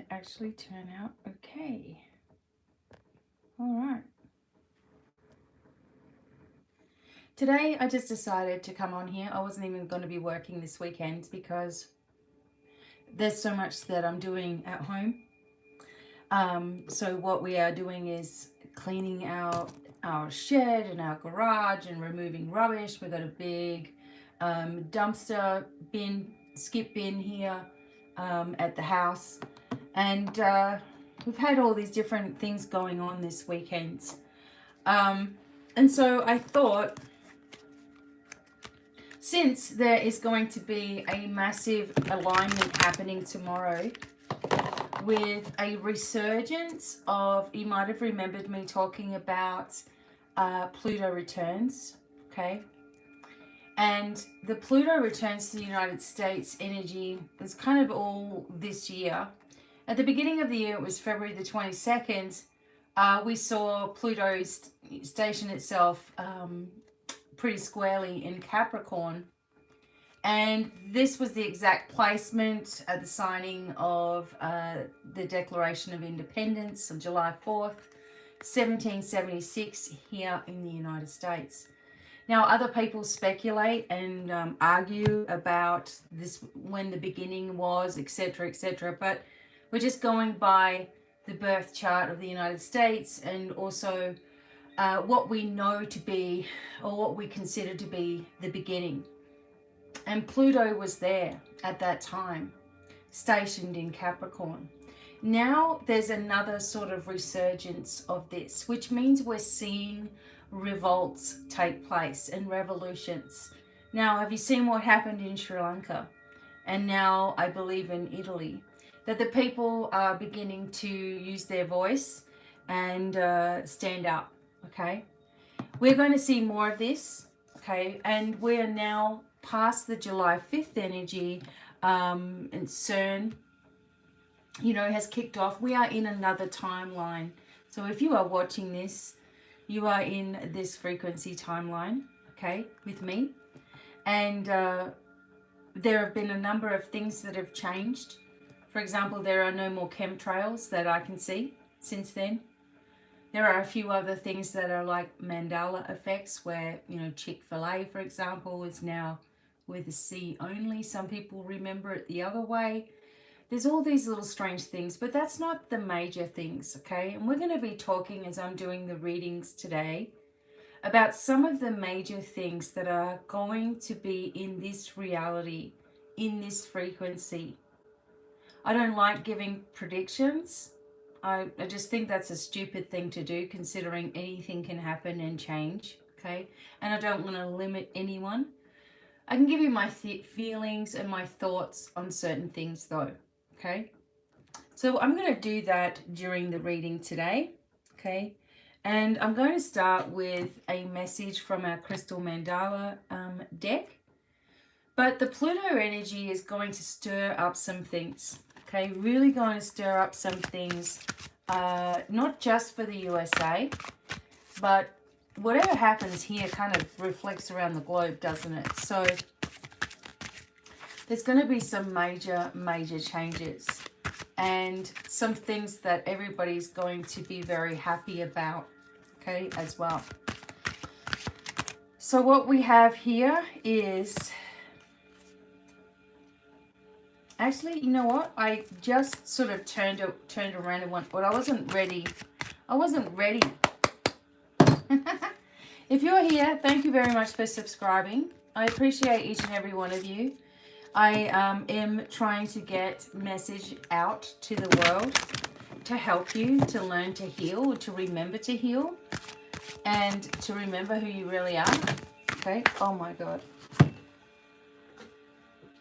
actually turn out okay. All right. Today I just decided to come on here. I wasn't even going to be working this weekend because there's so much that I'm doing at home. So what we are doing is cleaning out our shed and our garage and removing rubbish. We've got a big dumpster bin, skip bin here at the house. And we've had all these different things going on this weekend. And so I thought, since there is going to be a massive alignment happening tomorrow with a resurgence of, you might have remembered me talking about Pluto returns, okay? And the Pluto returns to the United States energy is kind of all this year. At the beginning of the year, it was February the 22nd, we saw Pluto station itself pretty squarely in Capricorn. And this was the exact placement at the signing of the Declaration of Independence on July 4th, 1776 here in the United States. Now, other people speculate and argue about this, when the beginning was, etc., etc., but we're just going by the birth chart of the United States and also what we know to be, or what we consider to be, the beginning. And Pluto was there at that time, stationed in Capricorn. Now there's another sort of resurgence of this, which means we're seeing revolts take place and revolutions. Now, have you seen what happened in Sri Lanka? And now I believe in Italy, that the people are beginning to use their voice and stand up, okay? We're going to see more of this, okay? And we're now past the July 5th energy, and CERN, you know, has kicked off. We are in another timeline. So if you are watching this, you are in this frequency timeline, okay, with me. And there have been a number of things that have changed. For example, there are no more chemtrails that I can see since then. There are a few other things that are like mandala effects where, you know, Chick-fil-A, for example, is now with a C only. Some people remember it the other way. There's all these little strange things, but that's not the major things, okay? And we're going to be talking, as I'm doing the readings today, about some of the major things that are going to be in this reality, in this frequency. I don't like giving predictions. I just think that's a stupid thing to do, considering anything can happen and change, okay? And I don't want to limit anyone. I can give you my feelings and my thoughts on certain things though, okay? So I'm going to do that during the reading today, okay? And I'm going to start with a message from our Crystal Mandala deck. But the Pluto energy is going to stir up some things, okay? Really going to stir up some things, not just for the USA, but whatever happens here kind of reflects around the globe, doesn't it? So there's going to be some major changes and some things that everybody's going to be very happy about, okay, as well. So what we have here is, actually, you know what? I just sort of turned around and went, but I wasn't ready. If you're here, thank you very much for subscribing. I appreciate each and every one of you. I am trying to get message out to the world to help you to learn to heal, to remember to heal, and to remember who you really are. Okay? Oh my God.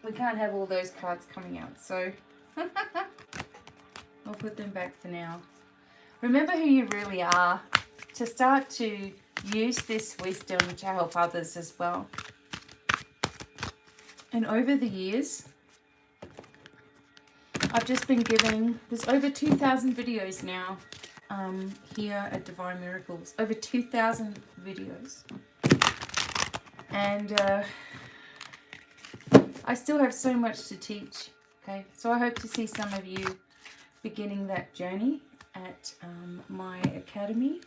We can't have all those cards coming out, so I'll put them back for now. Remember who you really are, to start to use this wisdom to help others as well. And over the years, I've just been giving, there's over 2,000 videos now here at Divine Miracles. Over 2,000 videos. And I still have so much to teach, okay? So I hope to see some of you beginning that journey at my academy.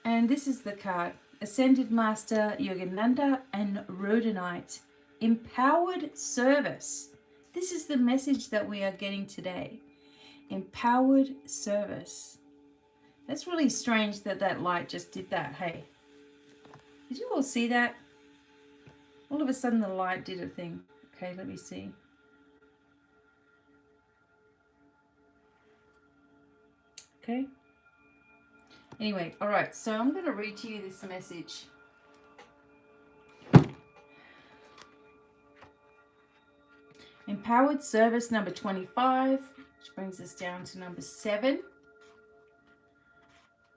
And this is the card. Ascended Master Yogananda and Rhodonite. Empowered service. This is the message that we are getting today. Empowered service. That's really strange that that light just did that. Hey, did you all see that? All of a sudden the light did a thing. Okay, let me see. Okay. Anyway, all right, so I'm going to read to you this message. Empowered service number 25, which brings us down to number 7.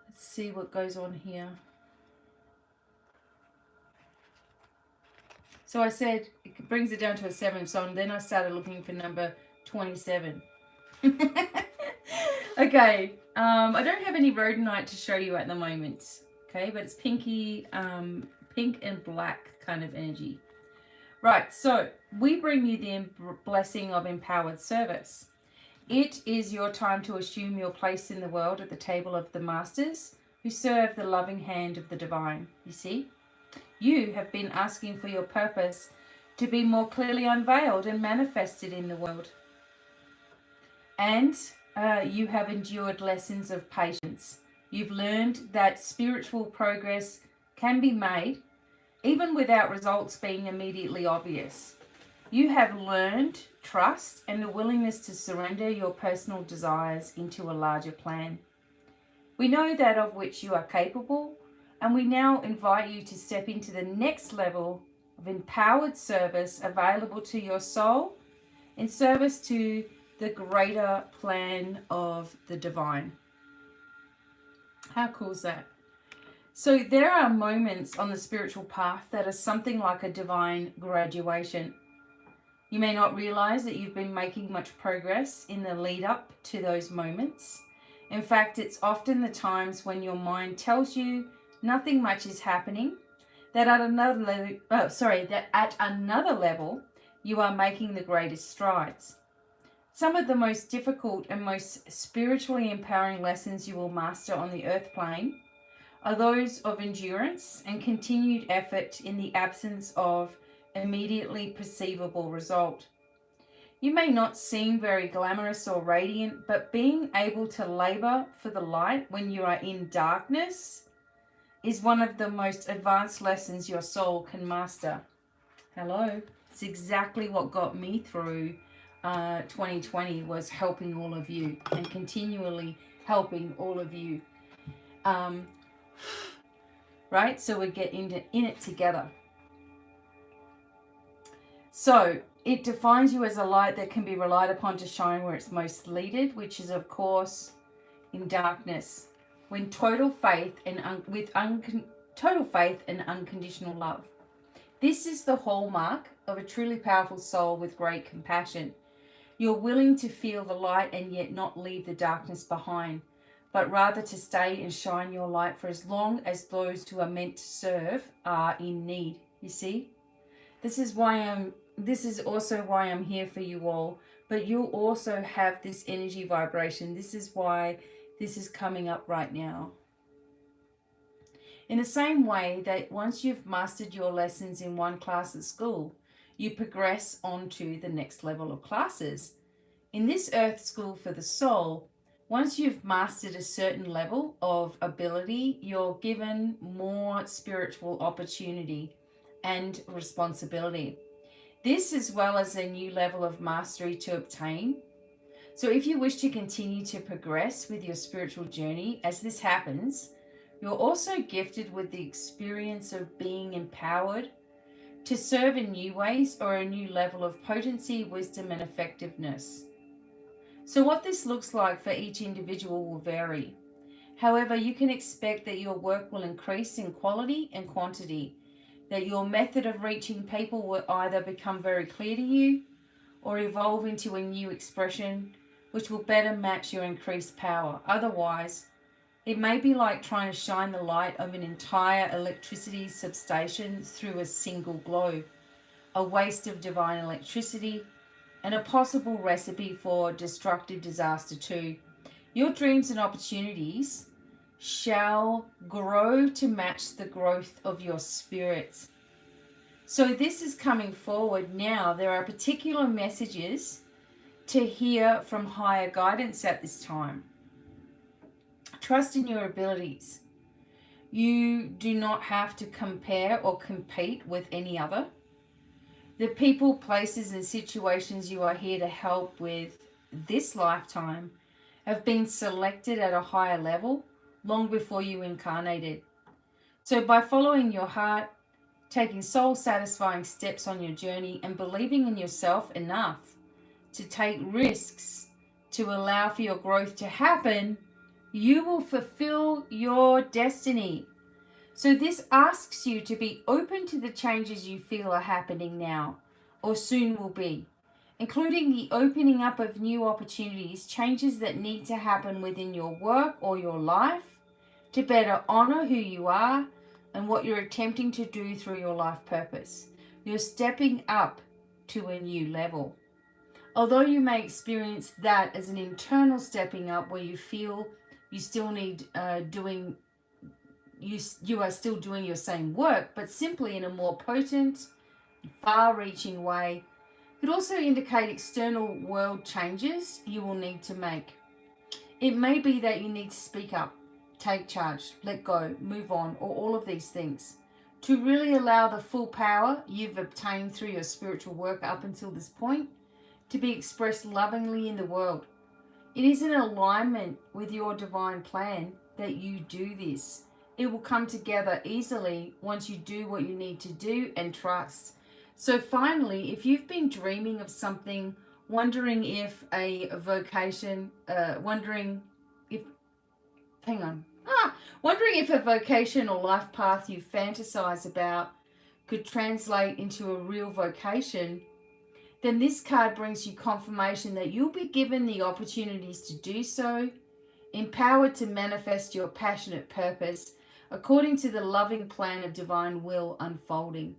Let's see what goes on here. So I said it brings it down to a 7, so then I started looking for number 27. Okay, I don't have any rhodonite to show you at the moment, okay, but it's pinky, pink and black kind of energy. Right, so we bring you the blessing of empowered service. It is your time to assume your place in the world at the table of the masters who serve the loving hand of the divine. You see, you have been asking for your purpose to be more clearly unveiled and manifested in the world. And you have endured lessons of patience. You've learned that spiritual progress can be made even without results being immediately obvious. You have learned trust and the willingness to surrender your personal desires into a larger plan. We know that of which you are capable, and we now invite you to step into the next level of empowered service available to your soul in service to the greater plan of the divine. How cool is that? So there are moments on the spiritual path that are something like a divine graduation. You may not realize that you've been making much progress in the lead up to those moments. In fact, it's often the times when your mind tells you nothing much is happening, that at another level you are making the greatest strides. Some of the most difficult and most spiritually empowering lessons you will master on the earth plane are those of endurance and continued effort in the absence of immediately perceivable result. You may not seem very glamorous or radiant, but being able to labor for the light when you are in darkness is one of the most advanced lessons your soul can master. Hello. It's exactly what got me through 2020, was helping all of you and continually helping all of you. Right? So we get in it together. So it defines you as a light that can be relied upon to shine where it's most needed, which is, of course, in darkness, when total faith and unconditional love. This is the hallmark of a truly powerful soul with great compassion. You're willing to feel the light and yet not leave the darkness behind, but rather to stay and shine your light for as long as those who are meant to serve are in need. You see? This is also why I'm here for you all, but you'll also have this energy vibration. This is why this is coming up right now. In the same way that once you've mastered your lessons in one class at school, you progress on to the next level of classes. In this earth school for the soul, once you've mastered a certain level of ability, you're given more spiritual opportunity and responsibility. This, as well as a new level of mastery to obtain. So if you wish to continue to progress with your spiritual journey, as this happens, you're also gifted with the experience of being empowered to serve in new ways or a new level of potency, wisdom, and effectiveness. So what this looks like for each individual will vary. However, you can expect that your work will increase in quality and quantity, that your method of reaching people will either become very clear to you or evolve into a new expression which will better match your increased power. Otherwise, it may be like trying to shine the light of an entire electricity substation through a single globe, a waste of divine electricity, and a possible recipe for destructive disaster too. Your dreams and opportunities shall grow to match the growth of your spirits. So this is coming forward now. There are particular messages to hear from higher guidance at this time. Trust in your abilities. You do not have to compare or compete with any other. The people, places, and situations you are here to help with this lifetime have been selected at a higher level long before you incarnated. So by following your heart, taking soul-satisfying steps on your journey, and believing in yourself enough to take risks to allow for your growth to happen, you will fulfill your destiny. So this asks you to be open to the changes you feel are happening now or soon will be, including the opening up of new opportunities, changes that need to happen within your work or your life to better honor who you are and what you're attempting to do through your life purpose. You're stepping up to a new level. Although you may experience that as an internal stepping up where you feel you still need you are still doing your same work, but simply in a more potent, far-reaching way, could also indicate external world changes you will need to make. It may be that you need to speak up, take charge, let go, move on, or all of these things to really allow the full power you've obtained through your spiritual work up until this point to be expressed lovingly in the world. It is in alignment with your divine plan that you do this. It will come together easily once you do what you need to do and trust. So finally, if you've been dreaming of something, wondering if a vocation, wondering if a vocation or life path you fantasize about could translate into a real vocation, then this card brings you confirmation that you'll be given the opportunities to do so, empowered to manifest your passionate purpose according to the loving plan of divine will unfolding.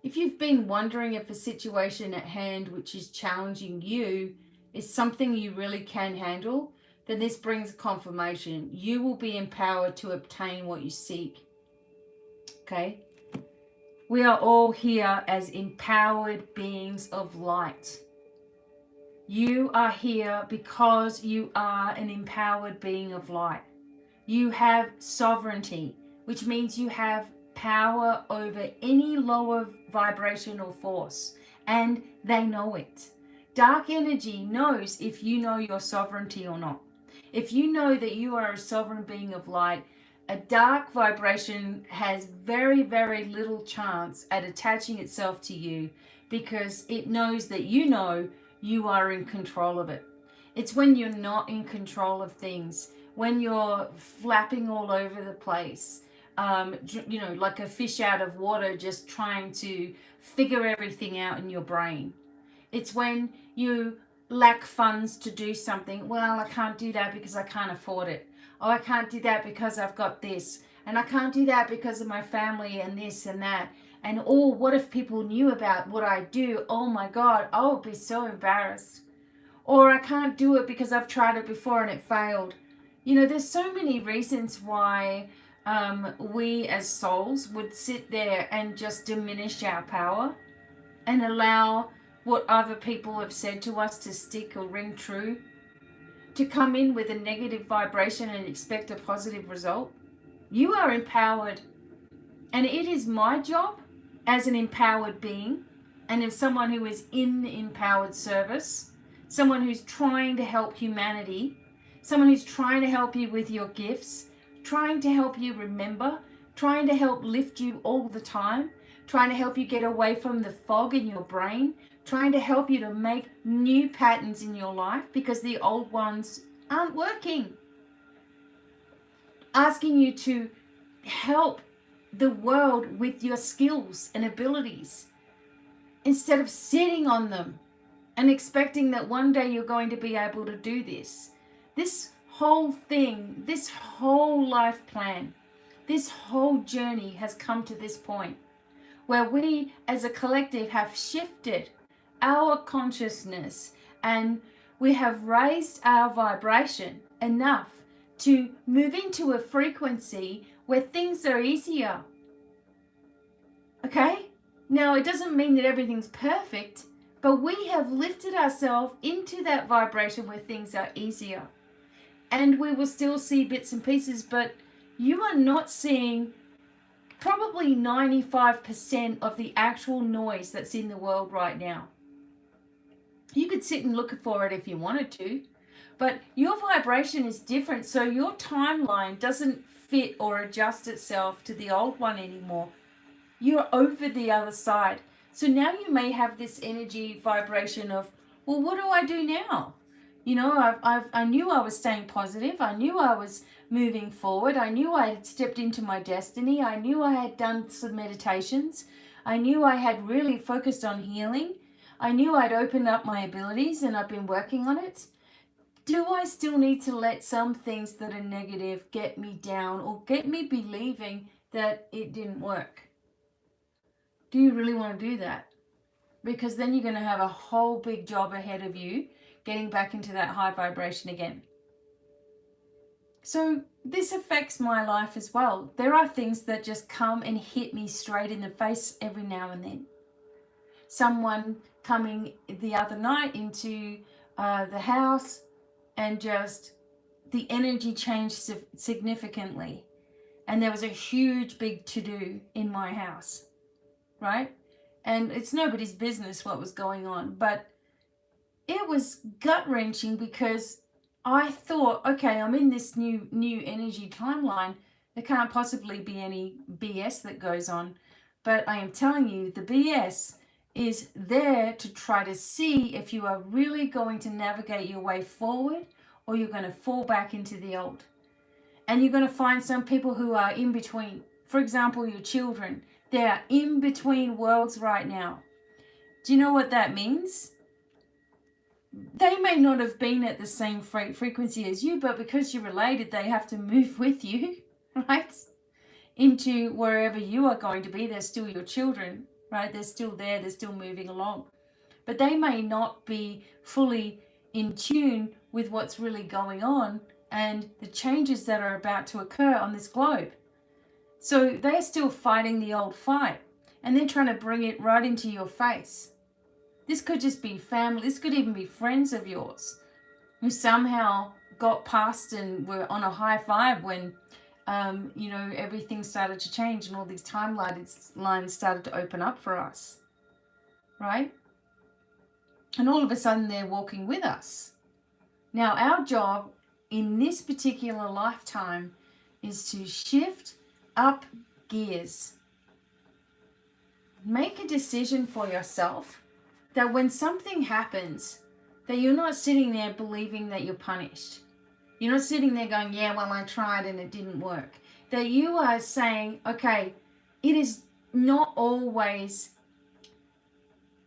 If you've been wondering if a situation at hand which is challenging you is something you really can handle, then this brings confirmation. You will be empowered to obtain what you seek. Okay? We are all here as empowered beings of light. You are here because you are an empowered being of light. You have sovereignty, which means you have power over any lower vibrational force, and they know it. Dark energy knows if you know your sovereignty or not. If you know that you are a sovereign being of light, a dark vibration has very, very little chance at attaching itself to you because it knows that you know you are in control of it. It's when you're not in control of things, when you're flapping all over the place, like a fish out of water, just trying to figure everything out in your brain. It's when you lack funds to do something. Well, I can't do that because I can't afford it. Oh, I can't do that because I've got this. And I can't do that because of my family and this and that. And oh, what if people knew about what I do? Oh my God, I would be so embarrassed. Or I can't do it because I've tried it before and it failed. There's so many reasons why we as souls would sit there and just diminish our power and allow what other people have said to us to stick or ring true, to come in with a negative vibration and expect a positive result. You are empowered, and it is my job as an empowered being and as someone who is in empowered service, someone who's trying to help humanity, someone who's trying to help you with your gifts, trying to help you remember, trying to help lift you all the time, trying to help you get away from the fog in your brain, trying to help you to make new patterns in your life because the old ones aren't working. Asking you to help the world with your skills and abilities instead of sitting on them and expecting that one day you're going to be able to do this. This whole thing, this whole life plan, this whole journey has come to this point where we as a collective have shifted our consciousness and we have raised our vibration enough to move into a frequency where things are easier. Okay? Now, it doesn't mean that everything's perfect, but we have lifted ourselves into that vibration where things are easier. And we will still see bits and pieces, but you are not seeing probably 95% of the actual noise that's in the world right now. You could sit and look for it if you wanted to, but your vibration is different, so your timeline doesn't fit or adjust itself to the old one anymore. You're over the other side. So now you may have this energy vibration of, well, what do I do now? You know, I knew I was staying positive. I knew I was moving forward. I knew I had stepped into my destiny. I knew I had done some meditations. I knew I had really focused on healing. I knew I'd opened up my abilities and I've been working on it. Do I still need to let some things that are negative get me down or get me believing that it didn't work? Do you really want to do that? Because then you're going to have a whole big job ahead of you getting back into that high vibration again. So this affects my life as well. There are things that just come and hit me straight in the face every now and then. Someone coming the other night into the house and just the energy changed significantly. And there was a huge big to-do in my house, right? And it's nobody's business what was going on, but it was gut-wrenching because I thought, okay, I'm in this new energy timeline. There can't possibly be any BS that goes on. But I am telling you, the BS is there to try to see if you are really going to navigate your way forward or you're going to fall back into the old. And you're going to find some people who are in between. For example, your children. They are in between worlds right now. Do you know what that means? They may not have been at the same frequency as you, but because you're related, they have to move with you, right? Into wherever you are going to be. They're still your children, right? They're still there. They're still moving along. But they may not be fully in tune with what's really going on and the changes that are about to occur on this globe. So they're still fighting the old fight and they're trying to bring it right into your face. This could just be family. This could even be friends of yours who somehow got past and were on a high five when, everything started to change and all these timelines started to open up for us, right? And all of a sudden they're walking with us. Now our job in this particular lifetime is to shift up gears. Make a decision for yourself that when something happens, that you're not sitting there believing that you're punished. You're not sitting there going, yeah, well, I tried and it didn't work. That you are saying, okay, it is not always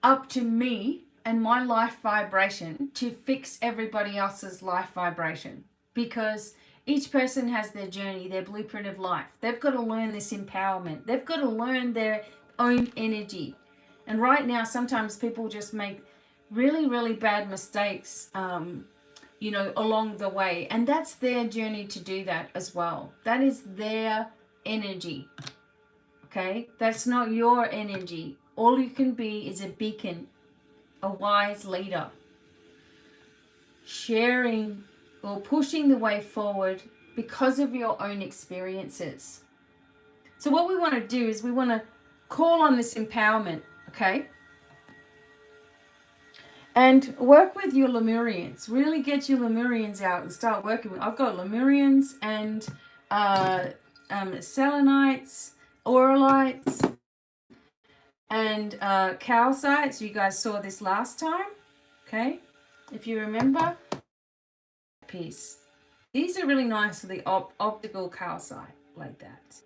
up to me and my life vibration to fix everybody else's life vibration, because each person has their journey, their blueprint of life. They've got to learn this empowerment. They've got to learn their own energy. And right now, sometimes people just make really, really bad mistakes, along the way. And that's their journey to do that as well. That is their energy. Okay? That's not your energy. All you can be is a beacon, a wise leader, sharing or pushing the way forward because of your own experiences. So what we want to do is we want to call on this empowerment, okay? And work with your Lemurians. Really get your Lemurians out and start working with. I've got Lemurians and Selenites, Auralites, and Calcites. You guys saw this last time, okay? If you remember, piece. These are really nice for the optical calcite, like that.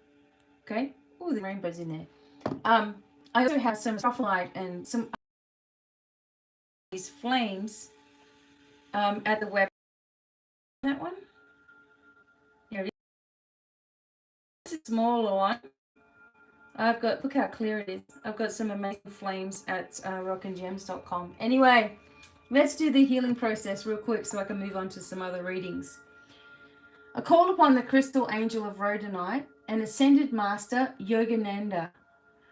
Okay? Oh, the rainbows in there. I also have some sapphire and some these flames at the web. That one. Here it is. This is a smaller one. I've got, look how clear it is. I've got some amazing flames at rockandgems.com. Anyway, let's do the healing process real quick so I can move on to some other readings. I call upon the crystal angel of Rhodonite and ascended master Yogananda,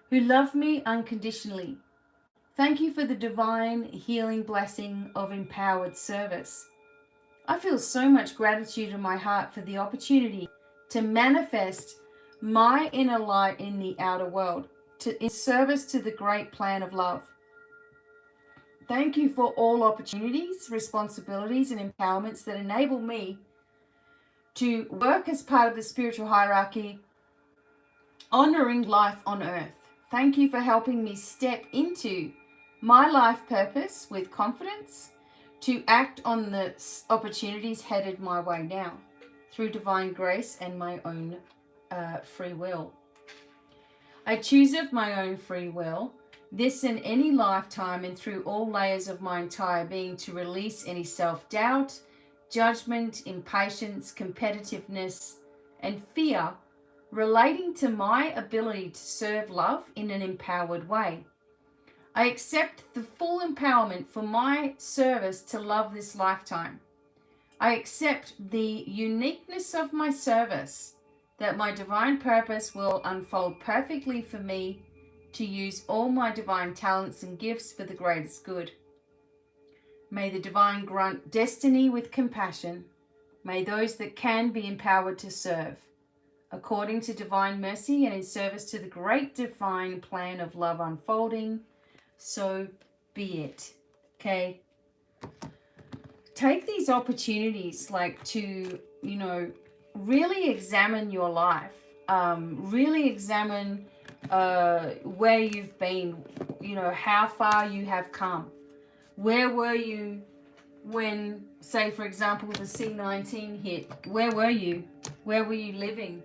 who love me unconditionally. Thank you for the divine healing blessing of empowered service. I feel so much gratitude in my heart for the opportunity to manifest my inner light in the outer world, in service to the great plan of love. Thank you for all opportunities, responsibilities, and empowerments that enable me to work as part of the spiritual hierarchy, honoring life on earth. Thank you for helping me step into my life purpose with confidence to act on the opportunities headed my way now through divine grace and my own free will. I choose of my own free will, this in any lifetime and through all layers of my entire being, to release any self-doubt, judgment, impatience, competitiveness, and fear relating to my ability to serve love in an empowered way. I accept the full empowerment for my service to love this lifetime. I accept the uniqueness of my service, that my divine purpose will unfold perfectly for me to use all my divine talents and gifts for the greatest good. May the divine grant destiny with compassion. May those that can be empowered to serve, according to divine mercy and in service to the great divine plan of love unfolding. So be it. Okay? Take these opportunities to, really examine your life. Really examine where you've been, how far you have come. Where were you when, say, for example, the C-19 hit? Where were you? Where were you living?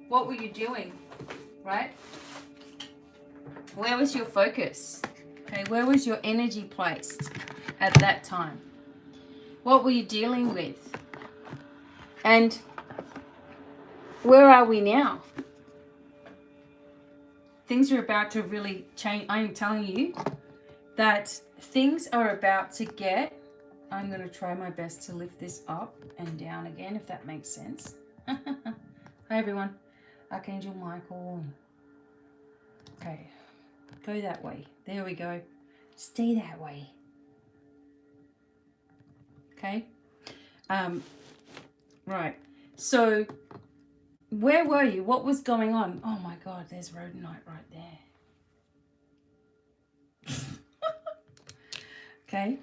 What were you doing? Right? Where was your focus? Okay, where was your energy placed at that time? What were you dealing with? And where are we now? Things are about to really change. I am telling you that things are about to get, I'm going to try my best to lift this up and down again, if that makes sense. Hi everyone. Archangel Michael. Okay. Go that way. There we go. Stay that way. Okay. Right. So, where were you? What was going on? Oh my God, there's Rhodonite right there. Okay.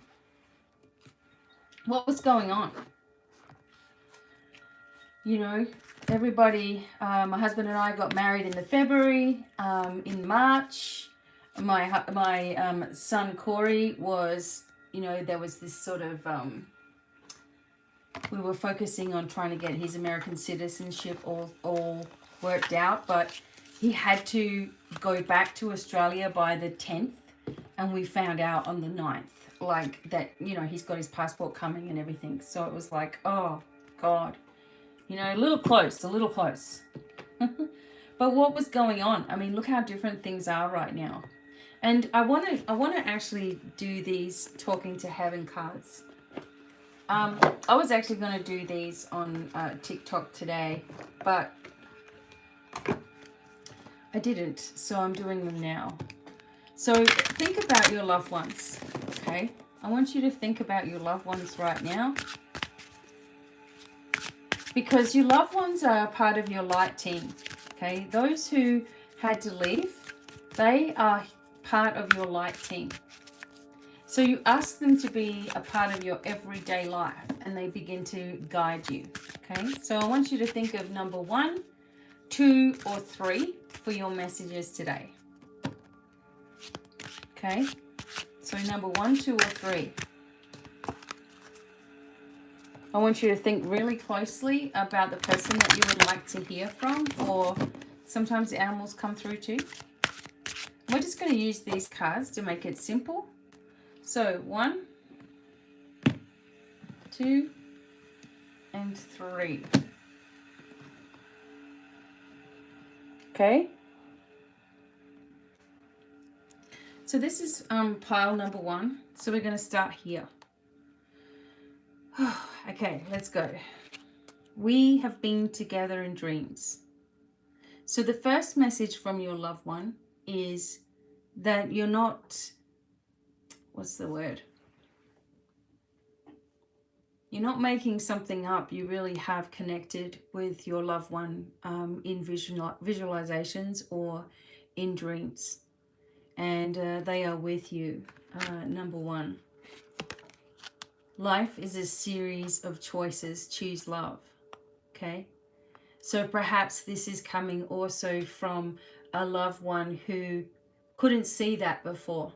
What was going on? Everybody, my husband and I got married in the February. In March, my son Corey was, there was this sort of, we were focusing on trying to get his American citizenship all worked out, but he had to go back to Australia by the 10th, and we found out on the 9th, that, he's got his passport coming and everything. So it was like, oh God, a little close. But what was going on? I mean, look how different things are right now. And I want to actually do these talking to heaven cards. I was actually going to do these on TikTok today, but I didn't, so I'm doing them now. So think about your loved ones, okay? I want you to think about your loved ones right now, because your loved ones are part of your light team, okay? Those who had to leave, they are part of your light team. So you ask them to be a part of your everyday life, and they begin to guide you, okay? So I want you to think of number 1, 2, or 3 for your messages today. Okay? So number 1, 2, or 3. I want you to think really closely about the person that you would like to hear from, or sometimes the animals come through too. We're just going to use these cards to make it simple. So 1, 2, and 3. Okay? So this is pile number 1. So we're going to start here. Okay, let's go. We have been together in dreams. So the first message from your loved one is that you're not, what's the word? You're not making something up. You really have connected with your loved one in visualizations or in dreams. And they are with you. Number 1. Life is a series of choices. Choose love. Okay? So perhaps this is coming also from a loved one who couldn't see that before.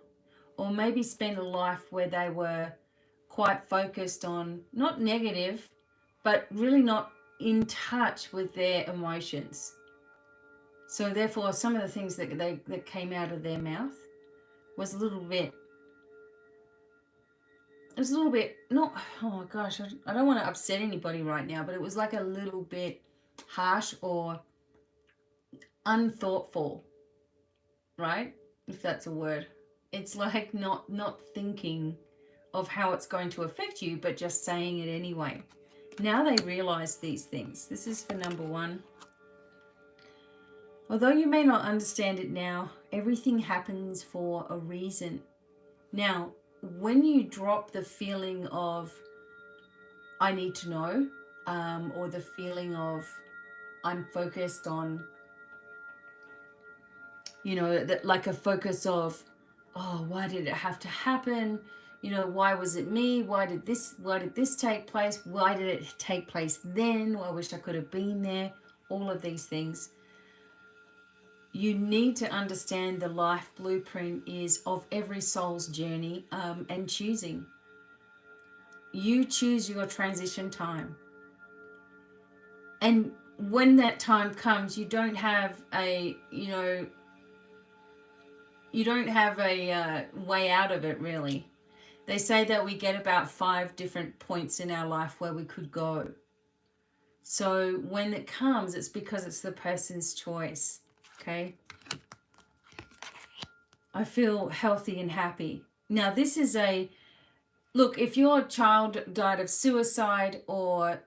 Or maybe spent a life where they were quite focused on, not negative, but really not in touch with their emotions. So therefore, some of the things that came out of their mouth was a little bit, not, oh gosh, I don't want to upset anybody right now, but it was like a little bit harsh or unthoughtful, right? If that's a word. It's like not thinking of how it's going to affect you, but just saying it anyway. Now they realize these things. This is for number 1. Although you may not understand it now, everything happens for a reason. Now, when you drop the feeling of, I need to know, or the feeling of, I'm focused on, that like a focus of, oh, why did it have to happen? Why was it me? Why did this take place? Why did it take place then? I wish I could have been there. All of these things. You need to understand the life blueprint is of every soul's journey and choosing. You choose your transition time. And when that time comes, you don't have a way out of it, really. They say that we get about 5 different points in our life where we could go. So when it comes, it's because it's the person's choice. Okay? I feel healthy and happy. Now, this is look, if your child died of suicide or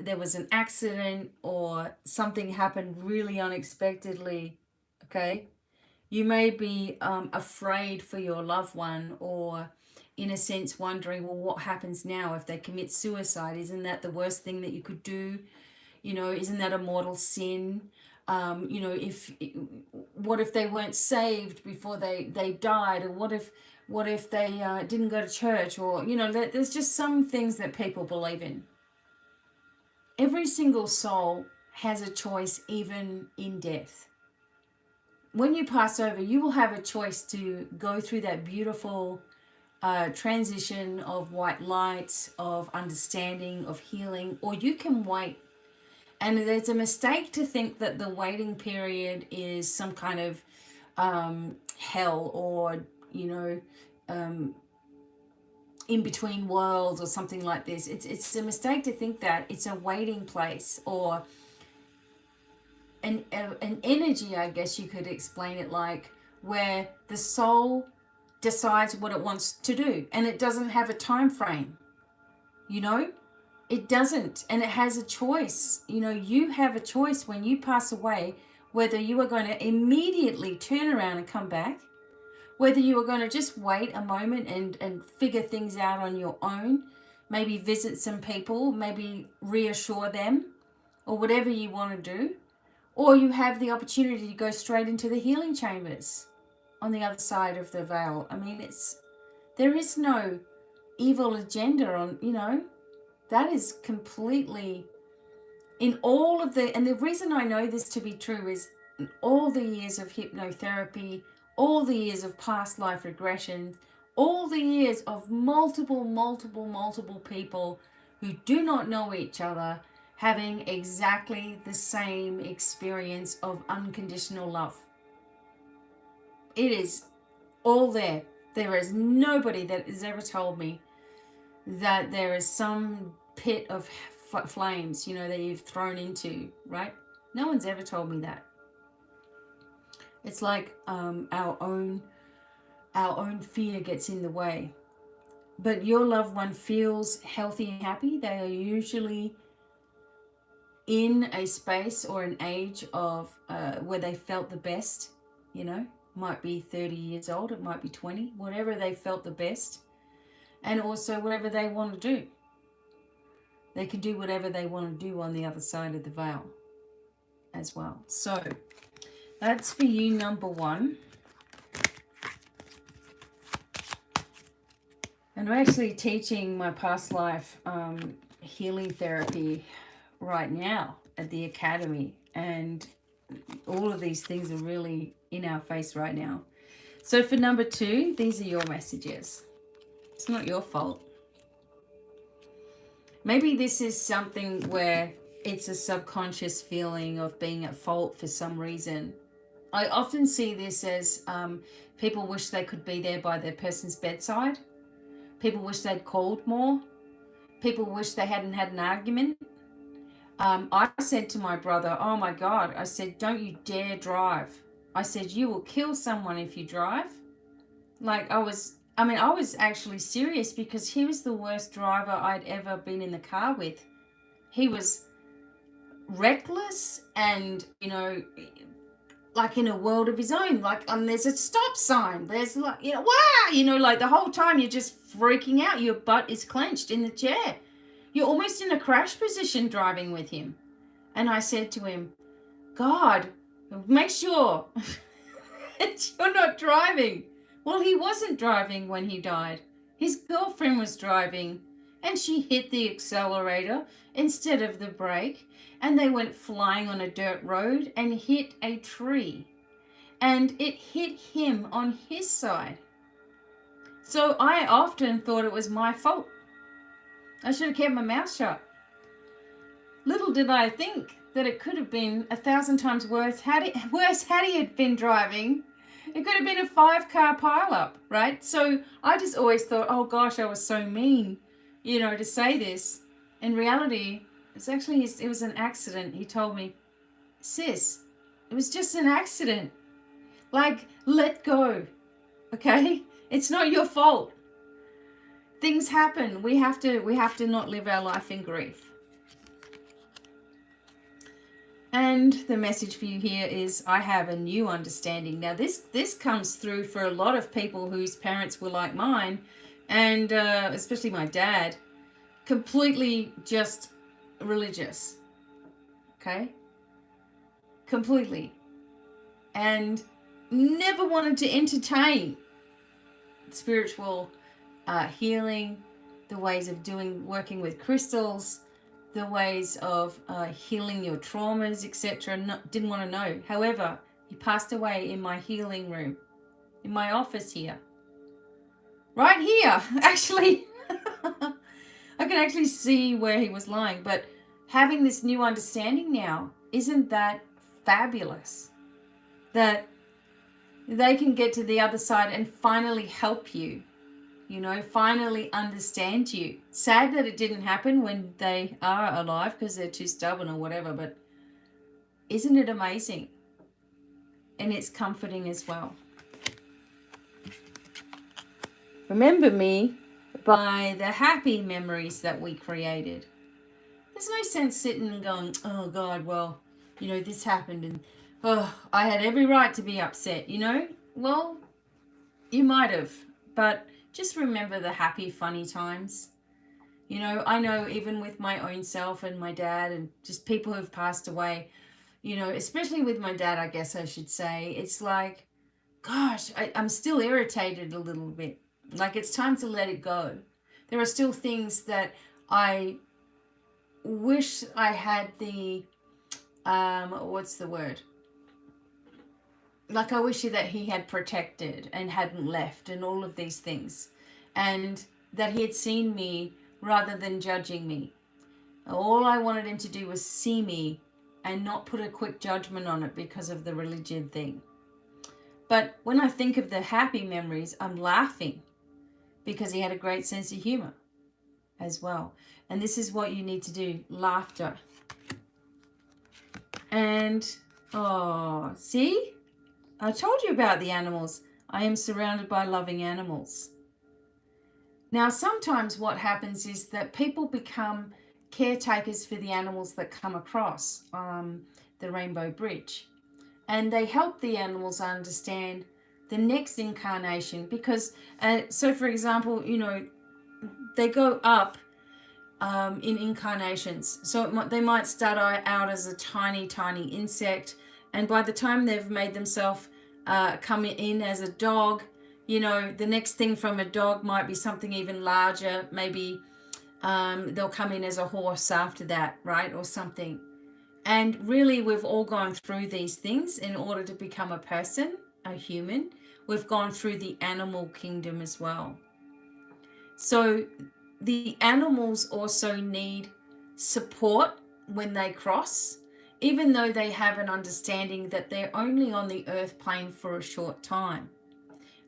there was an accident or something happened really unexpectedly, okay? You may be afraid for your loved one, or in a sense wondering, well, what happens now if they commit suicide? Isn't that the worst thing that you could do? Isn't that a mortal sin? What if they weren't saved before they died? Or what if they didn't go to church? Or, there's just some things that people believe in. Every single soul has a choice, even in death. When you pass over, you will have a choice to go through that beautiful transition of white light, of understanding, of healing, or you can wait. And there's a mistake to think that the waiting period is some kind of hell or, in between worlds or something like this. It's a mistake to think that it's a waiting place or an energy, I guess you could explain it like, where the soul decides what it wants to do and it doesn't have a time frame. It doesn't, and it has a choice. You have a choice when you pass away whether you are going to immediately turn around and come back, whether you are going to just wait a moment and figure things out on your own, maybe visit some people, maybe reassure them, or whatever you want to do, or you have the opportunity to go straight into the healing chambers on the other side of the veil. I mean, there is no evil agenda on, that is completely in all of and the reason I know this to be true is in all the years of hypnotherapy, all the years of past life regression, all the years of multiple people who do not know each other having exactly the same experience of unconditional love. It is all there. There is nobody that has ever told me that there is some pit of flames, that you've thrown into, right? No one's ever told me that. It's like our own our own fear gets in the way. But your loved one feels healthy and happy. They are usually in a space or an age of where they felt the best, you know, might be 30 years old, it might be 20, whatever they felt the best, and also whatever they want to do. They can do whatever they want to do on the other side of the veil as well. So that's for you, number one. And I'm actually teaching my past life healing therapy right now at the academy, and all of these things are really in our face right now. So for number two, these are your messages. It's not your fault. Maybe this is something where it's a subconscious feeling of being at fault for some reason. I often see this as people wish they could be there by their person's bedside. People wish they'd called more. People wish they hadn't had an argument. I said to my brother, oh my God, I said, don't you dare drive. I said, you will kill someone if you drive. Like I was actually serious, because he was the worst driver I'd ever been in the car with. He was reckless and, you know, like in a world of his own. Like there's a stop sign. There's like, you know, wow, you know, like the whole time you're just freaking out. Your butt is clenched in the chair. You're almost in a crash position driving with him. And I said to him, God, make sure that you're not driving. Well, he wasn't driving when he died. His girlfriend was driving, and she hit the accelerator instead of the brake, and they went flying on a dirt road and hit a tree. And it hit him on his side. So I often thought it was my fault. I should have kept my mouth shut. Little did I think that it could have been 1,000 times worse had he had been driving. It could have been a 5-car pileup, right? So I just always thought, oh gosh, I was so mean, you know, to say this. In reality, it's actually, it was an accident. He told me, sis, it was just an accident. Like, let go, okay? It's not your fault. Things happen. We have to not live our life in grief. And the message for you here is, I have a new understanding. Now, this comes through for a lot of people whose parents were like mine, and especially my dad, completely just religious, okay? Completely. And never wanted to entertain spiritual healing, the ways of working with crystals, the ways of healing your traumas, etc. Didn't want to know. However, he passed away in my healing room, in my office here. Right here, actually. I can actually see where he was lying. But having this new understanding now, isn't that fabulous? That they can get to the other side and finally help you. You know, finally understand you. Sad that it didn't happen when they are alive because they're too stubborn or whatever, but isn't it amazing? And it's comforting as well. Remember me by the happy memories that we created. There's no sense sitting and going, oh God, well, you know, this happened and oh, I had every right to be upset, you know? Well, you might have, but just remember the happy, funny times. You know, I know even with my own self and my dad and just people who've passed away, you know, especially with my dad, I guess I should say, it's like, gosh, I'm still irritated a little bit. Like it's time to let it go. There are still things that I wish I had the, what's the word? Like I wish that he had protected and hadn't left and all of these things. And that he had seen me rather than judging me. All I wanted him to do was see me and not put a quick judgment on it because of the religion thing. But when I think of the happy memories, I'm laughing because he had a great sense of humor as well. And this is what you need to do, laughter. And, oh, see? I told you about the animals. I am surrounded by loving animals. Now, sometimes what happens is that people become caretakers for the animals that come across the Rainbow Bridge. And they help the animals understand the next incarnation. Because, so for example, they go up in incarnations. So they might start out as a tiny, tiny insect. And by the time they've made themselves come in as a dog, the next thing from a dog might be something even larger. Maybe they'll come in as a horse after that, right? Or something. And really, we've all gone through these things in order to become a person, a human. We've gone through the animal kingdom as well. So the animals also need support when they cross, even though they have an understanding that they're only on the earth plane for a short time.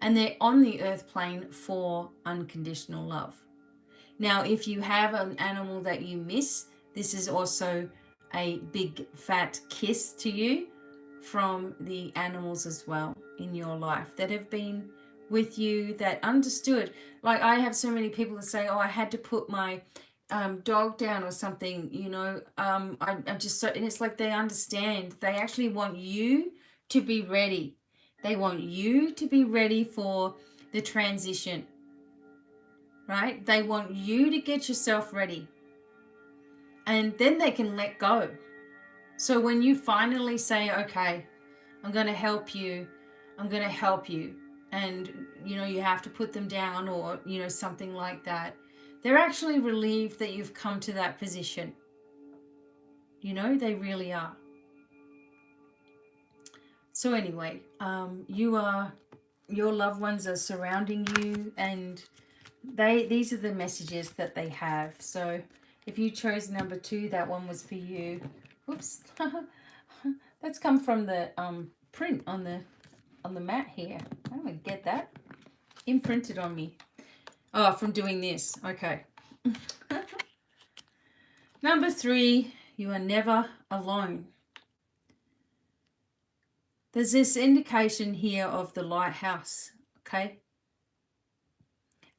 And they're on the earth plane for unconditional love. Now, if you have an animal that you miss, this is also a big fat kiss to you from the animals as well in your life that have been with you, that understood. Like, I have so many people that say, oh, I had to put my dog down or something, I'm just so, and it's like they understand. They actually want you to be ready. They want you to be ready for the transition, right? They want you to get yourself ready. And then they can let go. So when you finally say, okay, I'm going to help you, and, you have to put them down or, something like that, they're actually relieved that you've come to that position. They really are. So anyway, your loved ones are surrounding you, and these are the messages that they have. So if you chose number 2, that one was for you. Oops. That's come from the print on the mat here. I don't get that imprinted on me. Oh, from doing this. Okay. Number 3, you are never alone. There's this indication here of the lighthouse, okay?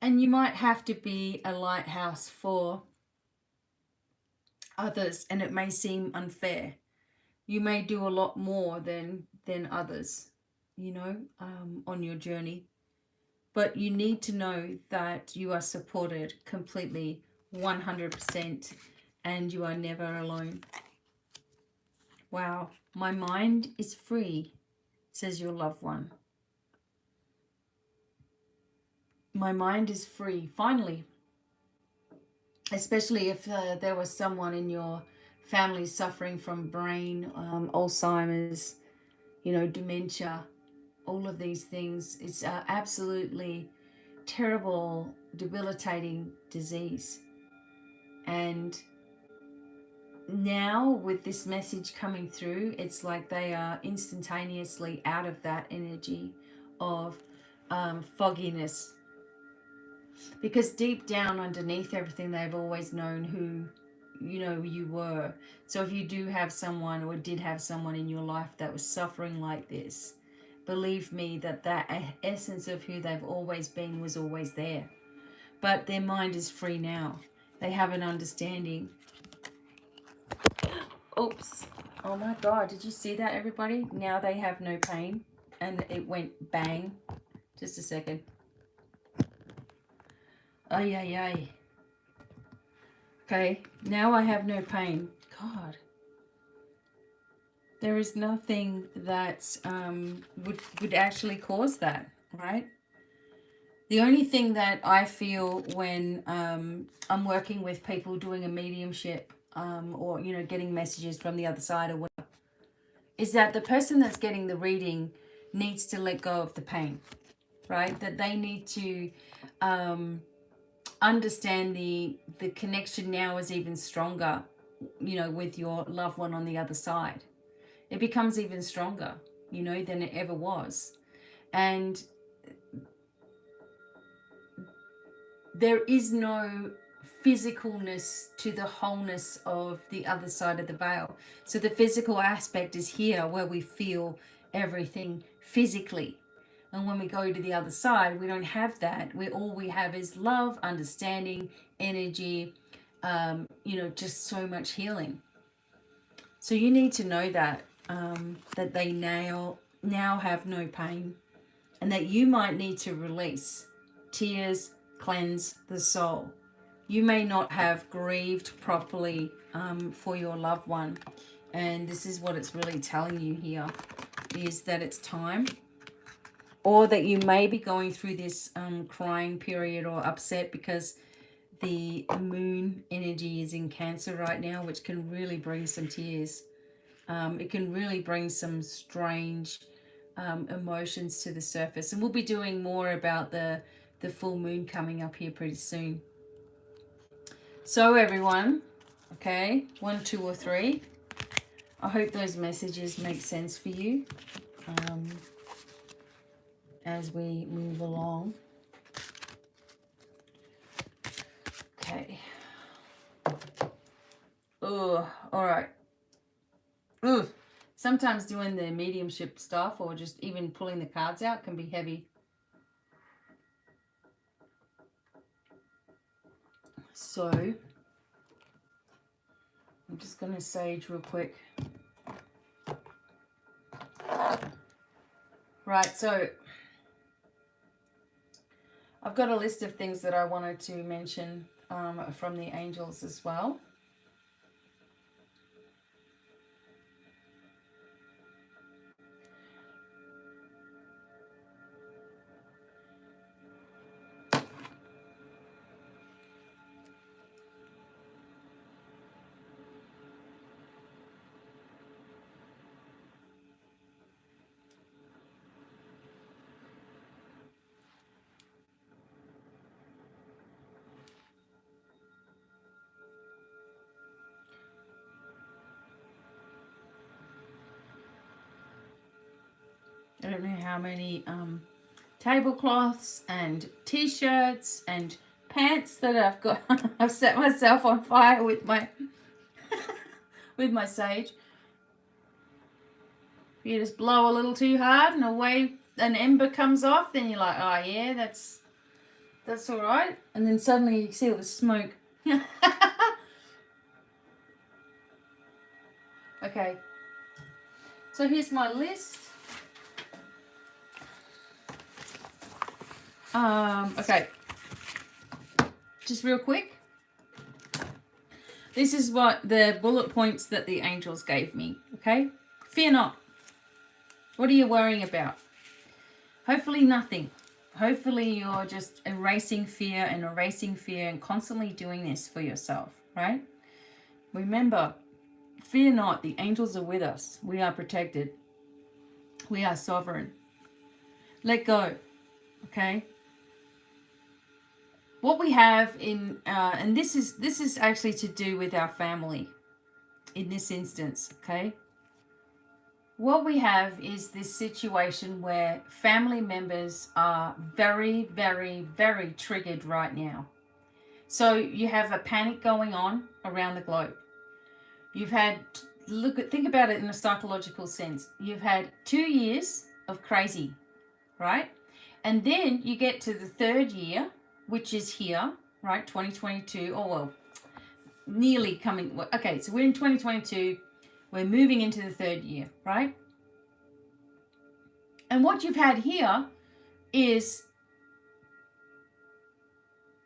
And you might have to be a lighthouse for others, and it may seem unfair. You may do a lot more than others, on your journey. But you need to know that you are supported completely, 100%, and you are never alone. Wow, my mind is free, says your loved one. My mind is free, finally. Especially if there was someone in your family suffering from brain, Alzheimer's, dementia, all of these things. It's absolutely terrible, debilitating disease. And now with this message coming through, it's like they are instantaneously out of that energy of fogginess. Because deep down underneath everything, they've always known who you were. So if you do have someone or did have someone in your life that was suffering like this, believe me that essence of who they've always been was always there. But their mind is free now. They have an understanding. Oops. Oh my God, did you see that, everybody? Now they have no pain. And it went bang. Just a second. Ay, ay, ay. Okay, now I have no pain. God. There is nothing that would actually cause that, right? The only thing that I feel when I'm working with people doing a mediumship or, getting messages from the other side or whatever, is that the person that's getting the reading needs to let go of the pain, right? That they need to understand the connection now is even stronger, with your loved one on the other side. It becomes even stronger, than it ever was. And there is no physicalness to the wholeness of the other side of the veil. So the physical aspect is here where we feel everything physically. And when we go to the other side, we don't have that. All we have is love, understanding, energy, just so much healing. So you need to know that, that they now have no pain, and that you might need to release tears, cleanse the soul. You may not have grieved properly for your loved one, and this is what it's really telling you here, is that it's time, or that you may be going through this crying period or upset because the moon energy is in Cancer right now, which can really bring some tears. It can really bring some strange emotions to the surface. And we'll be doing more about the full moon coming up here pretty soon. So everyone, okay, 1, 2, or 3. I hope those messages make sense for you as we move along. Okay. Oh, all right. Ooh. Sometimes doing the mediumship stuff or just even pulling the cards out can be heavy. So, I'm just going to sage real quick. Right, so I've got a list of things that I wanted to mention from the angels as well. I don't know how many tablecloths and t-shirts and pants that I've got. I've set myself on fire with my with my sage. You just blow a little too hard and away an ember comes off, then you're like, oh yeah, that's all right. And then suddenly you see all the smoke. Okay. So here's my list. Okay. Just real quick. This is what the bullet points that the angels gave me. Okay. Fear not. What are you worrying about? Hopefully nothing. Hopefully you're just erasing fear and constantly doing this for yourself, right? Remember, fear not. The angels are with us. We are protected. We are sovereign. Let go. Okay. What we have in, and this is actually to do with our family in this instance, okay? What we have is this situation where family members are very, very, very triggered right now. So you have a panic going on around the globe. You've had, think about it in a psychological sense. You've had 2 years of crazy, right? And then you get to the 3rd year, which is here, right? 2022. Oh, well, nearly coming. Okay, so we're in 2022. We're moving into the 3rd year, right? And what you've had here is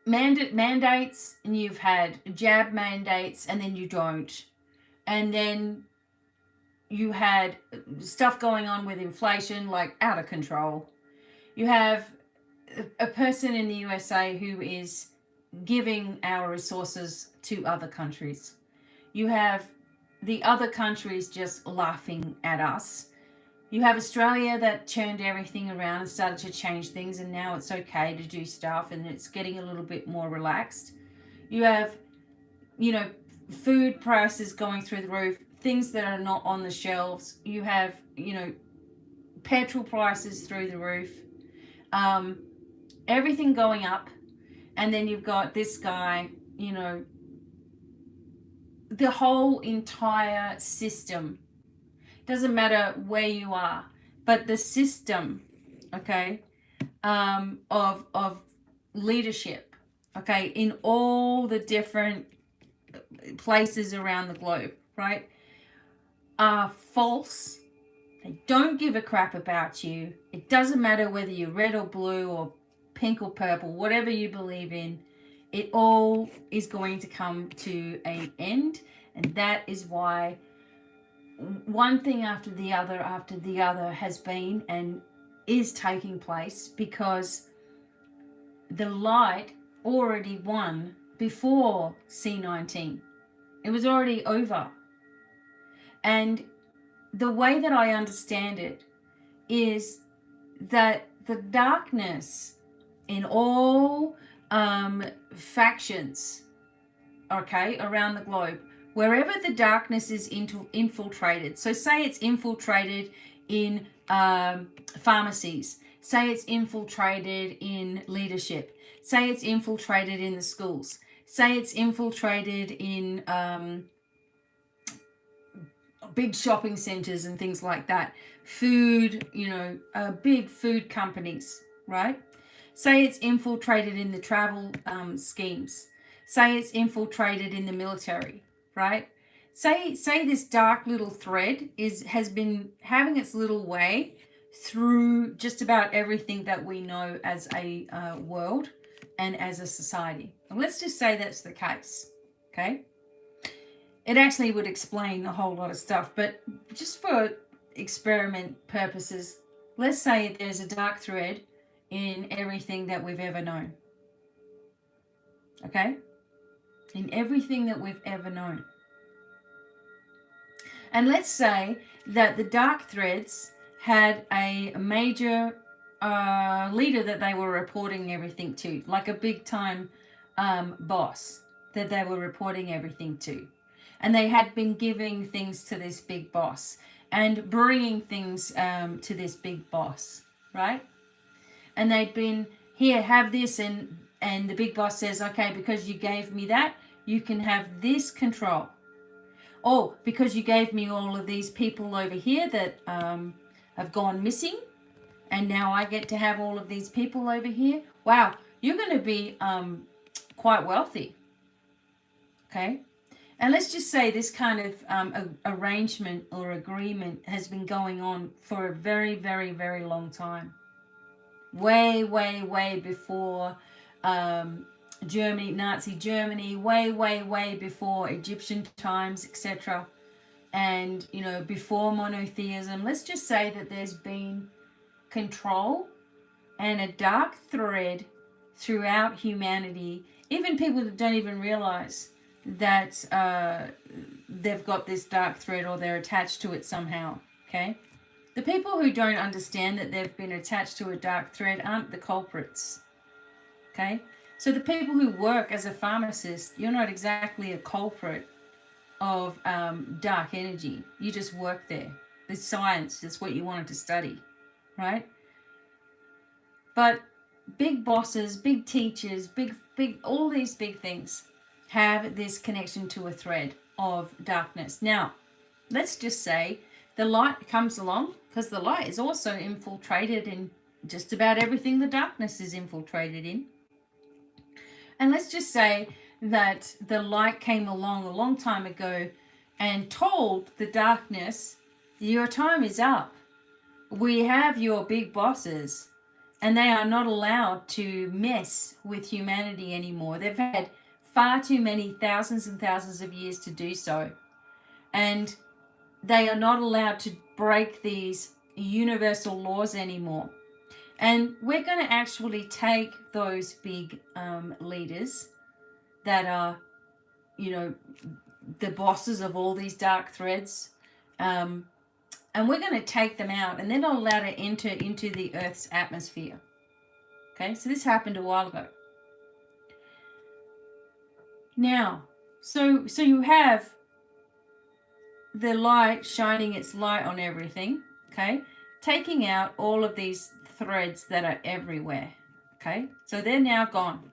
mandates, and you've had jab mandates, and then you don't. And then you had stuff going on with inflation, like out of control. You have a person in the USA who is giving our resources to other countries. You have the other countries just laughing at us. You have Australia that turned everything around and started to change things, and now it's okay to do stuff and it's getting a little bit more relaxed. You have, food prices going through the roof, things that are not on the shelves. You have, petrol prices through the roof. Everything going up, and then you've got this guy, the whole entire system. Doesn't matter where you are, but the system okay, of leadership, okay, in all the different places around the globe, right, are false. They don't give a crap about you. It doesn't matter whether you're red or blue or pink or purple, whatever you believe in, it all is going to come to an end. And that is why one thing after the other has been and is taking place, because the light already won before C19. It was already over. And the way that I understand it is that the darkness in all factions, okay, around the globe, wherever the darkness is infiltrated, so say it's infiltrated in pharmacies, say it's infiltrated in leadership, say it's infiltrated in the schools, say it's infiltrated in big shopping centers and things like that, food, big food companies, right? Say it's infiltrated in the travel schemes, say it's infiltrated in the military, right? Say this dark little thread has been having its little way through just about everything that we know as a world and as a society. And let's just say that's the case, okay? It actually would explain a whole lot of stuff, but just for experiment purposes, let's say there's a dark thread in everything that we've ever known. Okay? In everything that we've ever known. And let's say that the dark threads had a major leader that they were reporting everything to, like a big time boss that they were reporting everything to. And they had been giving things to this big boss and bringing things to this big boss, right? And they'd been, here, have this, and the big boss says, okay, because you gave me that, you can have this control. Oh, because you gave me all of these people over here that have gone missing, and now I get to have all of these people over here. Wow, you're going to be quite wealthy. Okay? And let's just say this kind of arrangement or agreement has been going on for a very, very, very long time. Way, way, way before Germany, Nazi Germany, way, way, way before Egyptian times, etc. And, before monotheism. Let's just say that there's been control and a dark thread throughout humanity. Even people that don't even realize that they've got this dark thread or they're attached to it somehow, okay? The people who don't understand that they've been attached to a dark thread aren't the culprits, okay? So the people who work as a pharmacist, you're not exactly a culprit of dark energy. You just work there. It's science. That's what you wanted to study, right? But big bosses, big teachers, big, all these big things have this connection to a thread of darkness. Now, let's just say the light comes along, because the light is also infiltrated in just about everything the darkness is infiltrated in. And let's just say that the light came along a long time ago and told the darkness, your time is up. We have your big bosses, and they are not allowed to mess with humanity anymore. They've had far too many thousands and thousands of years to do so. And they are not allowed to break these universal laws anymore. And we're going to actually take those big leaders that are, the bosses of all these dark threads, and we're going to take them out, and they're not allowed to enter into the Earth's atmosphere. Okay, so this happened a while ago. Now, so you have the light shining its light on everything, okay, taking out all of these threads that are everywhere, okay, so they're now gone.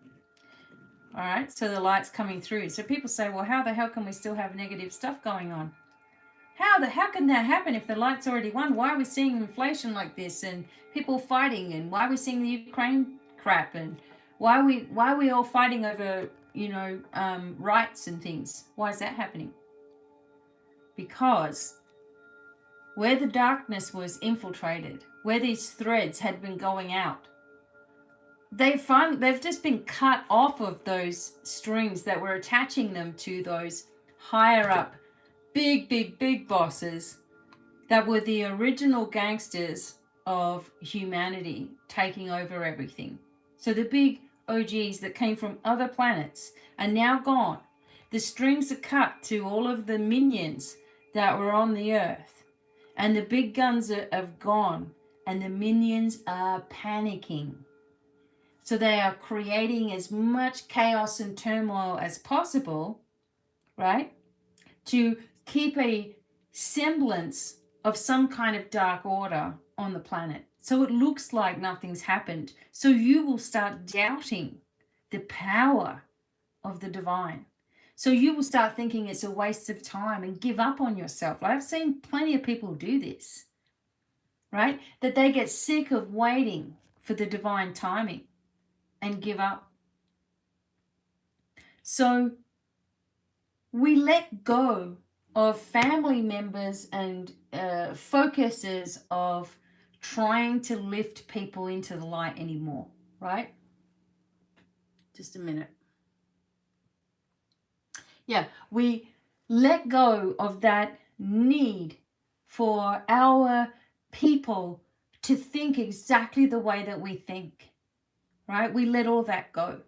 All right, so the light's coming through. So people say, well, how the hell can we still have negative stuff going on? How can that happen if the light's already won? Why are we seeing inflation like this and people fighting, and why are we seeing the Ukraine crap, and why are we all fighting over rights and things? Why is that happening? Because where the darkness was infiltrated, where these threads had been going out, they've just been cut off of those strings that were attaching them to those higher up big bosses that were the original gangsters of humanity taking over everything. So the big OGs that came from other planets are now gone. The strings are cut to all of the minions that were on the earth, and the big guns have gone, and the minions are panicking. So they are creating as much chaos and turmoil as possible, right? To keep a semblance of some kind of dark order on the planet. So it looks like nothing's happened. So you will start doubting the power of the divine. So you will start thinking it's a waste of time and give up on yourself. I've seen plenty of people do this, right? That they get sick of waiting for the divine timing and give up. So we let go of family members and focuses of trying to lift people into the light anymore, right? Just a minute. Yeah, we let go of that need for our people to think exactly the way that we think, right? We let all that go.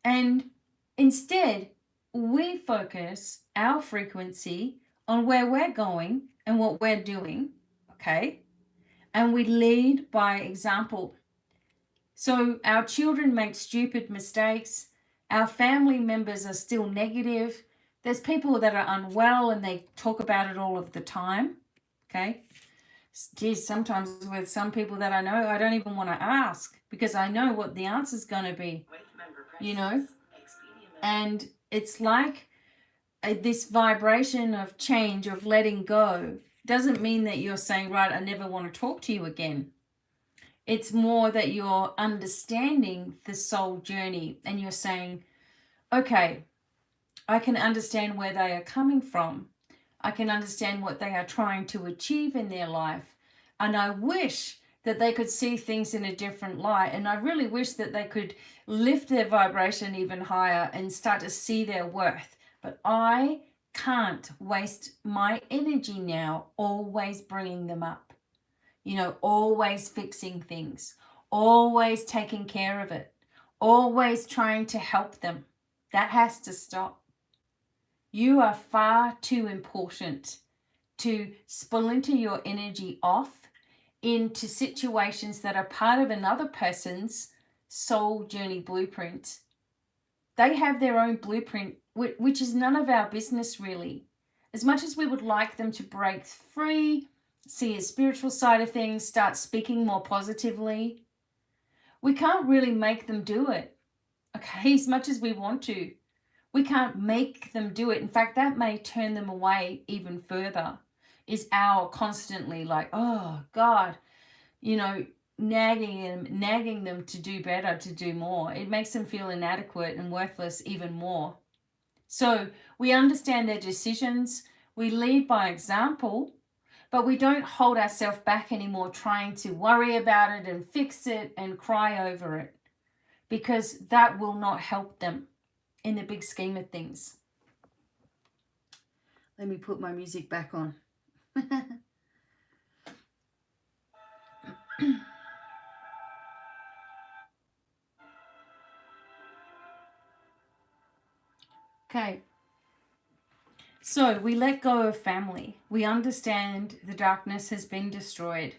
And instead, we focus our frequency on where we're going and what we're doing, okay? And we lead by example. So our children make stupid mistakes. Our family members are still negative. There's people that are unwell and they talk about it all of the time, okay? Geez, sometimes with some people that I know, I don't even want to ask because I know what the answer's going to be, And it's like this vibration of change, of letting go, doesn't mean that you're saying, right, I never want to talk to you again. It's more that you're understanding the soul journey and you're saying, okay, I can understand where they are coming from. I can understand what they are trying to achieve in their life. And I wish that they could see things in a different light. And I really wish that they could lift their vibration even higher and start to see their worth. But I can't waste my energy now always bringing them up. Always fixing things, always taking care of it, always trying to help them. That has to stop. You are far too important to splinter your energy off into situations that are part of another person's soul journey blueprint. They have their own blueprint, which is none of our business really. As much as we would like them to break free, see a spiritual side of things, start speaking more positively, we can't really make them do it, okay, as much as we want to. We can't make them do it. In fact, that may turn them away even further, is our constantly like, oh God, nagging them to do better, to do more. It makes them feel inadequate and worthless even more. So we understand their decisions, we lead by example, but we don't hold ourselves back anymore trying to worry about it and fix it and cry over it, because that will not help them in the big scheme of things. Let me put my music back on. Okay. So we let go of family. We understand the darkness has been destroyed.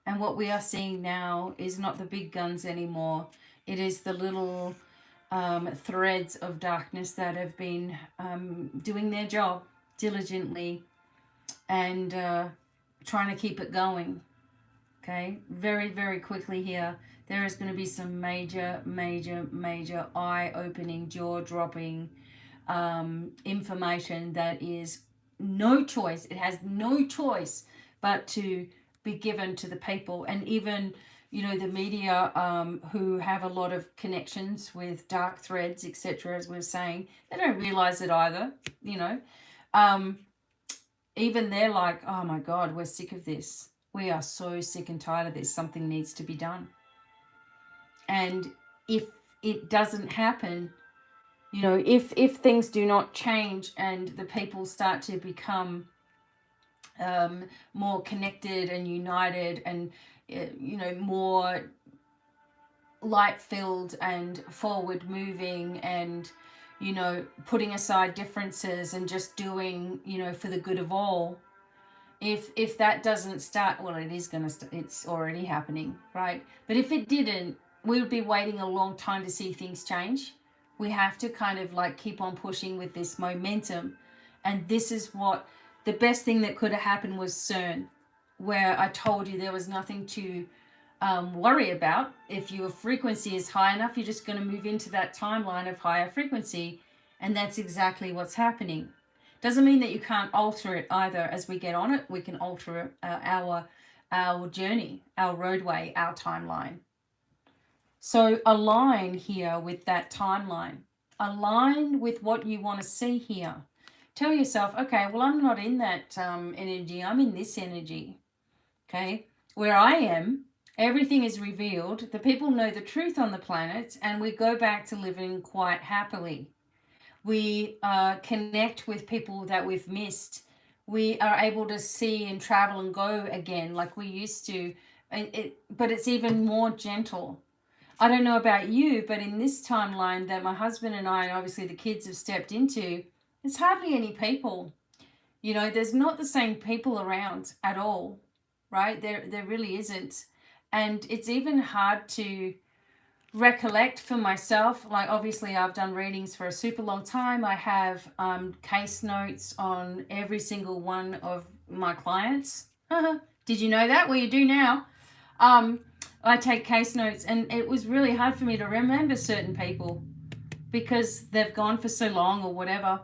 And what we are seeing now is not the big guns anymore. It is the little threads of darkness that have been doing their job diligently and trying to keep it going. Okay, very, very quickly here, there is going to be some major eye-opening, jaw-dropping information that is no choice. It has no choice but to be given to the people. And even, you know, the media, who have a lot of connections with dark threads, etc., as we're saying, they don't realize it either, you know. Even they're like, oh my God, we're sick of this. We are so sick and tired of this. Something needs to be done. And if it doesn't happen, you know, if things do not change and the people start to become more connected and united and, you know, more light filled and forward moving and, you know, putting aside differences and just doing, you know, for the good of all, if that doesn't start, well, it is going to it's already happening, right? But if it didn't, we would be waiting a long time to see things change. We have to kind of like keep on pushing with this momentum. And this is what the best thing that could have happened was CERN, where I told you there was nothing to worry about. If your frequency is high enough, you're just going to move into that timeline of higher frequency. And that's exactly what's happening. Doesn't mean that you can't alter it either. As we get on it, we can alter our journey, our roadway, our timeline. So align here with that timeline. Align with what you want to see here. Tell yourself, okay, well, I'm not in that energy. I'm in this energy. Okay, where I am, everything is revealed. The people know the truth on the planet, and we go back to living quite happily. We connect with people that we've missed. We are able to see and travel and go again like we used to. But it's even more gentle. I don't know about you, but in this timeline that my husband and I, and obviously the kids have stepped into, there's hardly any people. You know, there's not the same people around at all, right? There really isn't. And it's even hard to recollect for myself. Like, obviously I've done readings for a super long time. I have case notes on every single one of my clients. Did you know that? Well, you do now. I take case notes, and it was really hard for me to remember certain people because they've gone for so long or whatever.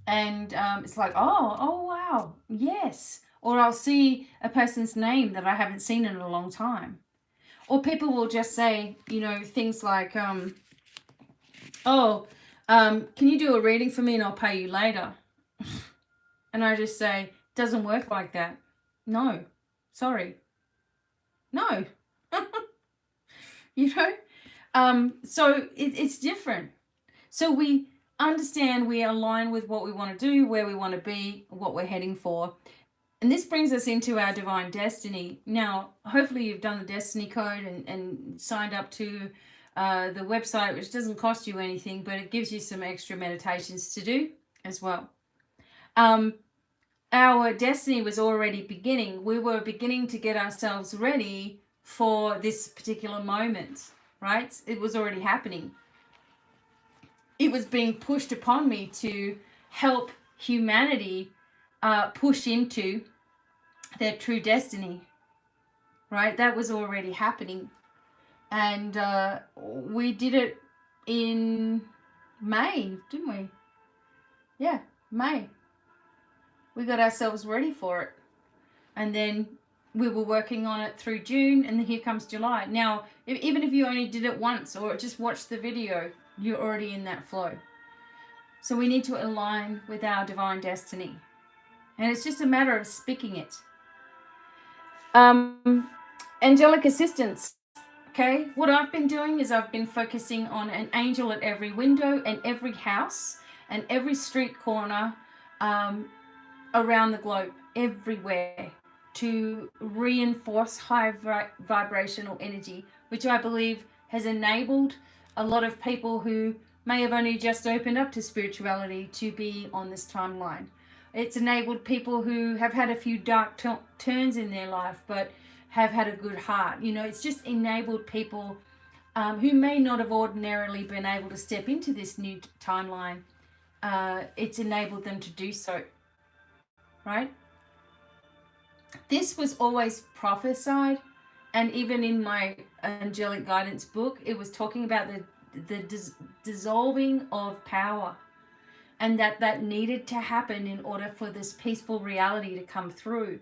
And it's like, oh wow, yes. Or I'll see a person's name that I haven't seen in a long time. Or people will just say, you know, things like, can you do a reading for me and I'll pay you later? And I just say, doesn't work like that. No, sorry. No. You know? So it's different. So we understand, we align with what we want to do, where we want to be, what we're heading for. And this brings us into our divine destiny. Now, hopefully you've done the destiny code and signed up to the website, which doesn't cost you anything, but it gives you some extra meditations to do as well. Our destiny was already beginning. We were beginning to get ourselves ready for this particular moment, right? It was already happening. It was being pushed upon me to help humanity push into their true destiny, right? That was already happening. And we did it in May, didn't we? Yeah, May. We got ourselves ready for it. And then we were working on it through June, and then here comes July. Now, even if you only did it once or just watched the video, you're already in that flow. So we need to align with our divine destiny. And it's just a matter of speaking it. Angelic assistance. Okay, what I've been doing is I've been focusing on an angel at every window and every house and every street corner around the globe, everywhere, to reinforce high vibrational energy, which I believe has enabled a lot of people who may have only just opened up to spirituality to be on this timeline. It's enabled people who have had a few dark turns in their life but have had a good heart. You know, it's just enabled people who may not have ordinarily been able to step into this new timeline. It's enabled them to do so, right? This was always prophesied, and even in my angelic guidance book, it was talking about the dissolving of power. and that needed to happen in order for this peaceful reality to come through.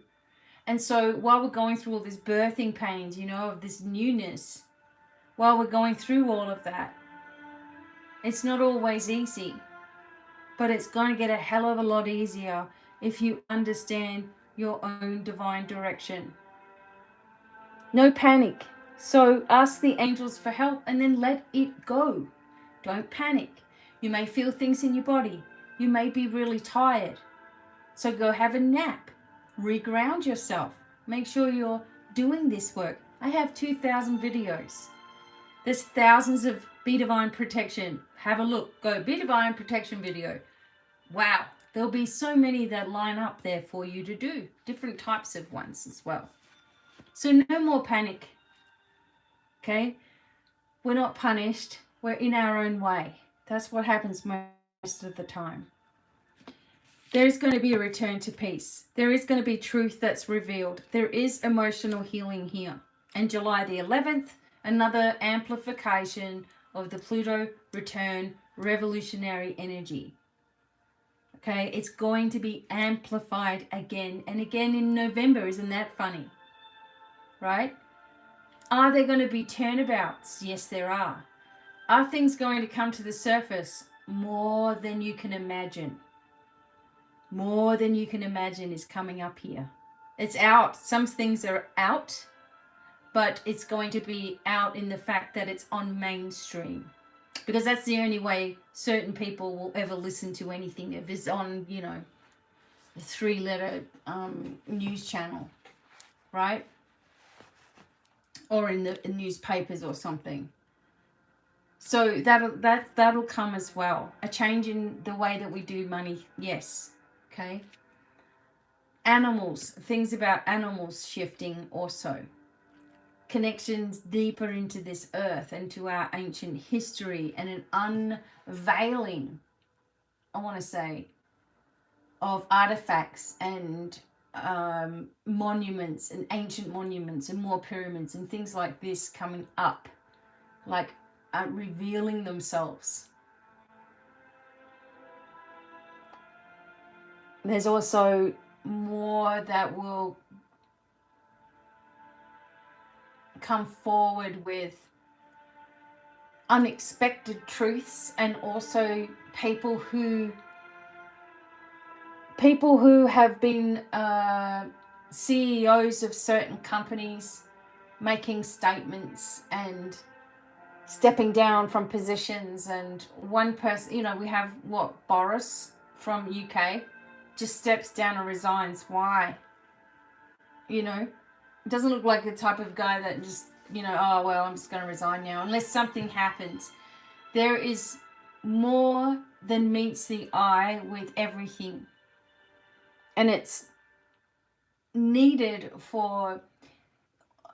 And so while we're going through all this birthing pains, you know, of this newness, while we're going through all of that, it's not always easy, but it's going to get a hell of a lot easier if you understand your own divine direction. No panic. So ask the angels for help and then let it go. Don't panic. You may feel things in your body. You may be really tired. So go have a nap. Reground yourself. Make sure you're doing this work. I have 2,000 videos. There's thousands of BDevine protection. Have a look. Go BDevine protection video. Wow. There'll be so many that line up there for you to do. Different types of ones as well. So no more panic. Okay? We're not punished. We're in our own way. That's what happens most of the time. There's going to be a return to peace. There is going to be truth that's revealed. There is emotional healing here. And July the 11th, another amplification of the Pluto return revolutionary energy. Okay, it's going to be amplified again and again in November. Isn't that funny? Right? Are there going to be turnabouts? Yes, there are. Are things going to come to the surface? More than you can imagine. More than you can imagine is coming up here. It's out. Some things are out, but it's going to be out in the fact that it's on mainstream. Because that's the only way certain people will ever listen to anything. If it's on, you know, a 3-letter news channel, right? Or in the newspapers or something. So that'll come as well. A change in the way that we do money, yes. Okay. Animals, things about animals shifting also. Connections deeper into this earth and to our ancient history, and an unveiling, I want to say, of artifacts and monuments and ancient monuments and more pyramids and things like this coming up, like revealing themselves. There's also more that will come forward with unexpected truths, and also people who have been CEOs of certain companies making statements and stepping down from positions. And one person, you know, we have Boris from UK just steps down and resigns. Why? You know, it doesn't look like the type of guy that just, you know, oh, well, I'm just going to resign now, unless something happens. There is more than meets the eye with everything. And it's needed for,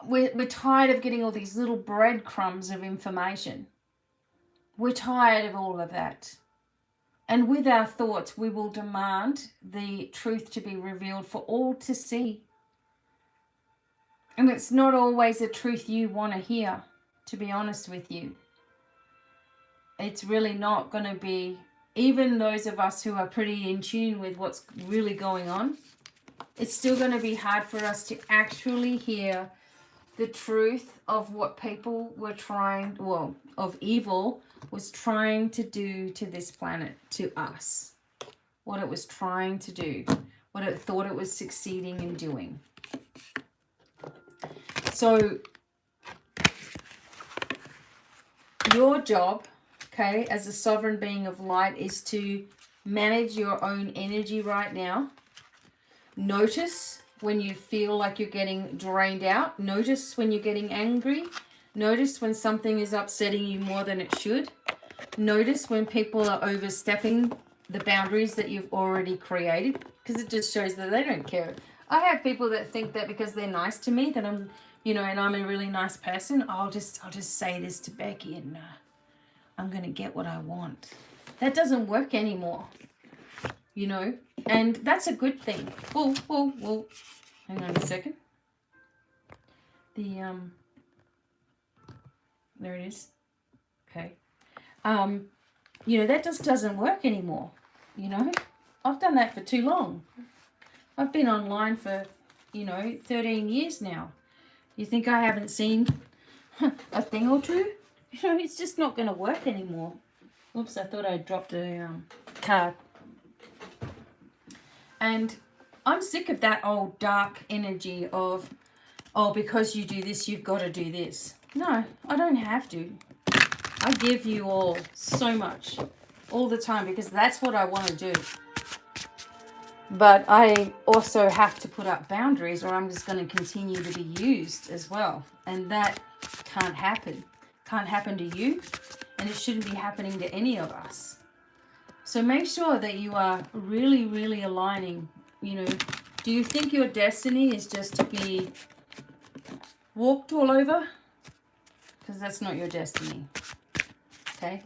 we're tired of getting all these little breadcrumbs of information. We're tired of all of that. And with our thoughts, we will demand the truth to be revealed for all to see. And it's not always the truth you want to hear, to be honest with you. It's really not going to be, even those of us who are pretty in tune with what's really going on, it's still going to be hard for us to actually hear the truth of what people were trying, well, of evil was trying to do to this planet, to us. What it was trying to do, what it thought it was succeeding in doing. So your job, okay, as a sovereign being of light, is to manage your own energy right now. Notice when you feel like you're getting drained out. Notice when you're getting angry. Notice when something is upsetting you more than it should. Notice when people are overstepping the boundaries that you've already created, because it just shows that they don't care. I have people that think that because they're nice to me, that I'm, you know, and I'm a really nice person, I'll just say this to Becky and I'm going to get what I want. That doesn't work anymore, you know, and that's a good thing. Whoa. Hang on a second. There it is. Okay. You know, that just doesn't work anymore. You know, I've done that for too long. I've been online for, 13 years now. You think I haven't seen a thing or two? It's just not going to work anymore. Oops, I thought I dropped a card. And I'm sick of that old dark energy of, oh, because you do this, you've got to do this. No, I don't have to. I give you all so much all the time because that's what I want to do. But I also have to put up boundaries or I'm just going to continue to be used as well. And that can't happen. Can't happen to you, and it shouldn't be happening to any of us. So make sure that you are really, really aligning. Do you think your destiny is just to be walked all over? Because that's not your destiny. Okay?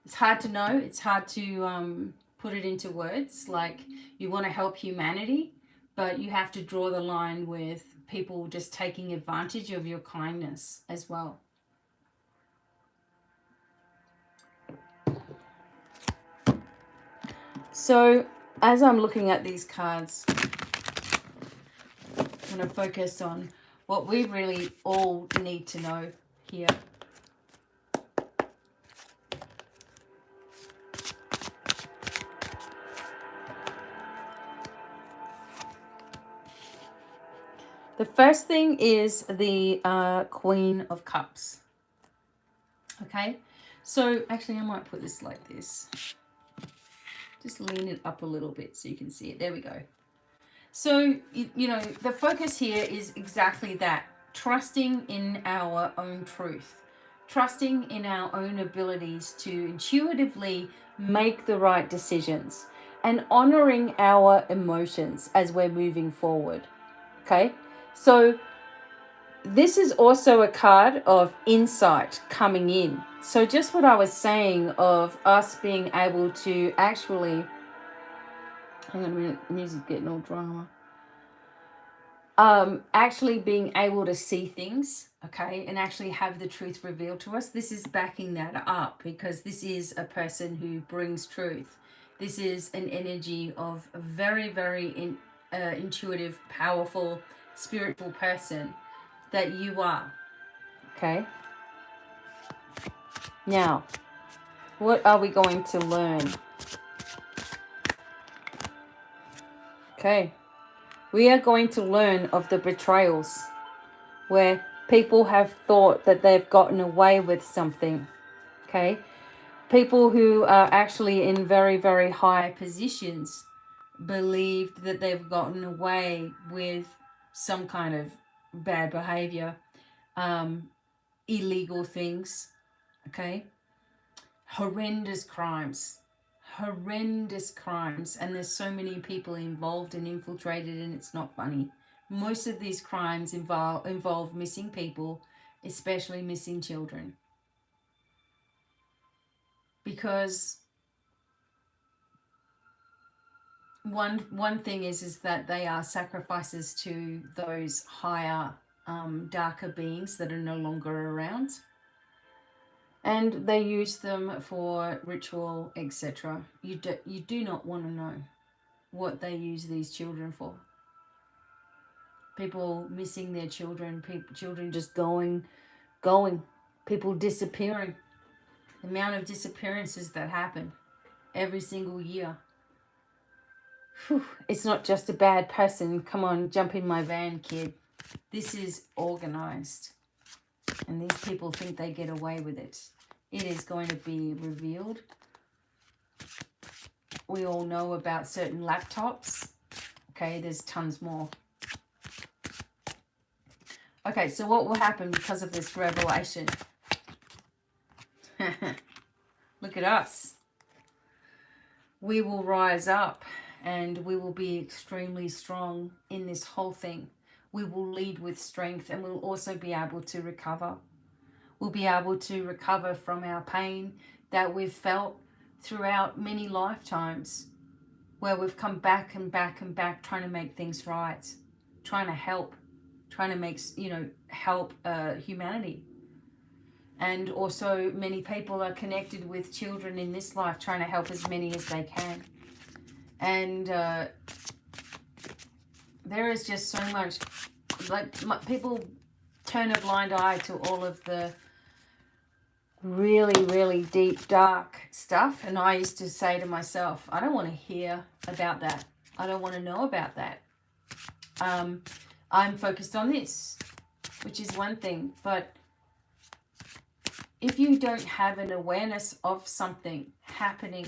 It's hard to know. It's hard to put it into words. Like, you want to help humanity, but you have to draw the line with people just taking advantage of your kindness as well. So as I'm looking at these cards, I'm going to focus on what we really all need to know here. The first thing is the Queen of Cups. Okay, so actually I might put this like this. Just lean it up a little bit so you can see it. There we go. So, the focus here is exactly that. Trusting in our own truth. Trusting in our own abilities to intuitively make the right decisions. And honoring our emotions as we're moving forward. Okay? So, this is also a card of insight coming in. So just what I was saying of us being able to actually, hang on a minute, music's getting all drama. Actually being able to see things, okay, and actually have the truth revealed to us. This is backing that up because this is a person who brings truth. This is an energy of a very, very intuitive, powerful, spiritual person that you are. Okay. Now, what are we going to learn? Okay. We are going to learn of the betrayals where people have thought that they've gotten away with something. Okay. People who are actually in very, very high positions believed that they've gotten away with some kind of bad behavior, illegal things. Okay. Horrendous crimes, and there's so many people involved and infiltrated, and it's not funny. Most of these crimes involve missing people, especially missing children, because one thing is that they are sacrifices to those higher darker beings that are no longer around. And they use them for ritual, etc. You do not want to know what they use these children for. People missing their children, children just going, people disappearing. The amount of disappearances that happen every single year. Whew, it's not just a bad person. Come on, jump in my van, kid. This is organized. And these people think they get away with it. It is going to be revealed. We all know about certain laptops. Okay, there's tons more. Okay, so what will happen because of this revelation? Look at us. We will rise up and we will be extremely strong in this whole thing. We will lead with strength and we'll also be able to recover. We'll be able to recover from our pain that we've felt throughout many lifetimes, where we've come back and back and back trying to make things right, trying to help, trying to make, help humanity. And also many people are connected with children in this life, trying to help as many as they can. And there is just so much, like, people turn a blind eye to all of the really, really deep, dark stuff. And I used to say to myself, I don't want to hear about that. I don't want to know about that. I'm focused on this, which is one thing. But if you don't have an awareness of something happening,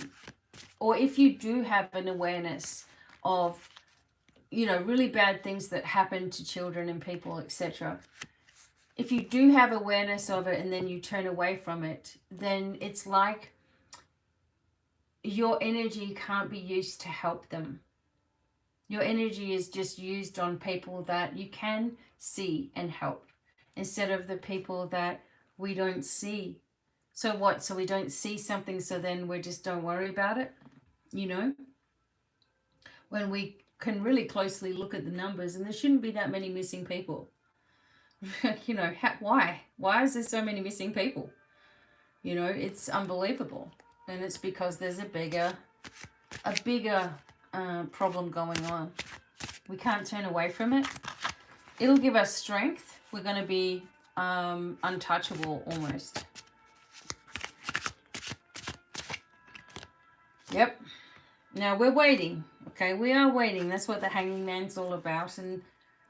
or if you do have an awareness of, you know, really bad things that happen to children and people, etc., if you do have awareness of it and then you turn away from it, then it's like your energy can't be used to help them. Your energy is just used on people that you can see and help, instead of the people that we don't see. So what? So we don't see something, so then we just don't worry about it, you know? When we can really closely look at the numbers, and there shouldn't be that many missing people. You know, why? Why is there so many missing people? You know, it's unbelievable. And it's because there's a bigger problem going on. We can't turn away from it. It'll give us strength. We're going to be untouchable almost. Yep. Now we're waiting. Okay, we are waiting. That's what the Hanging Man's all about. And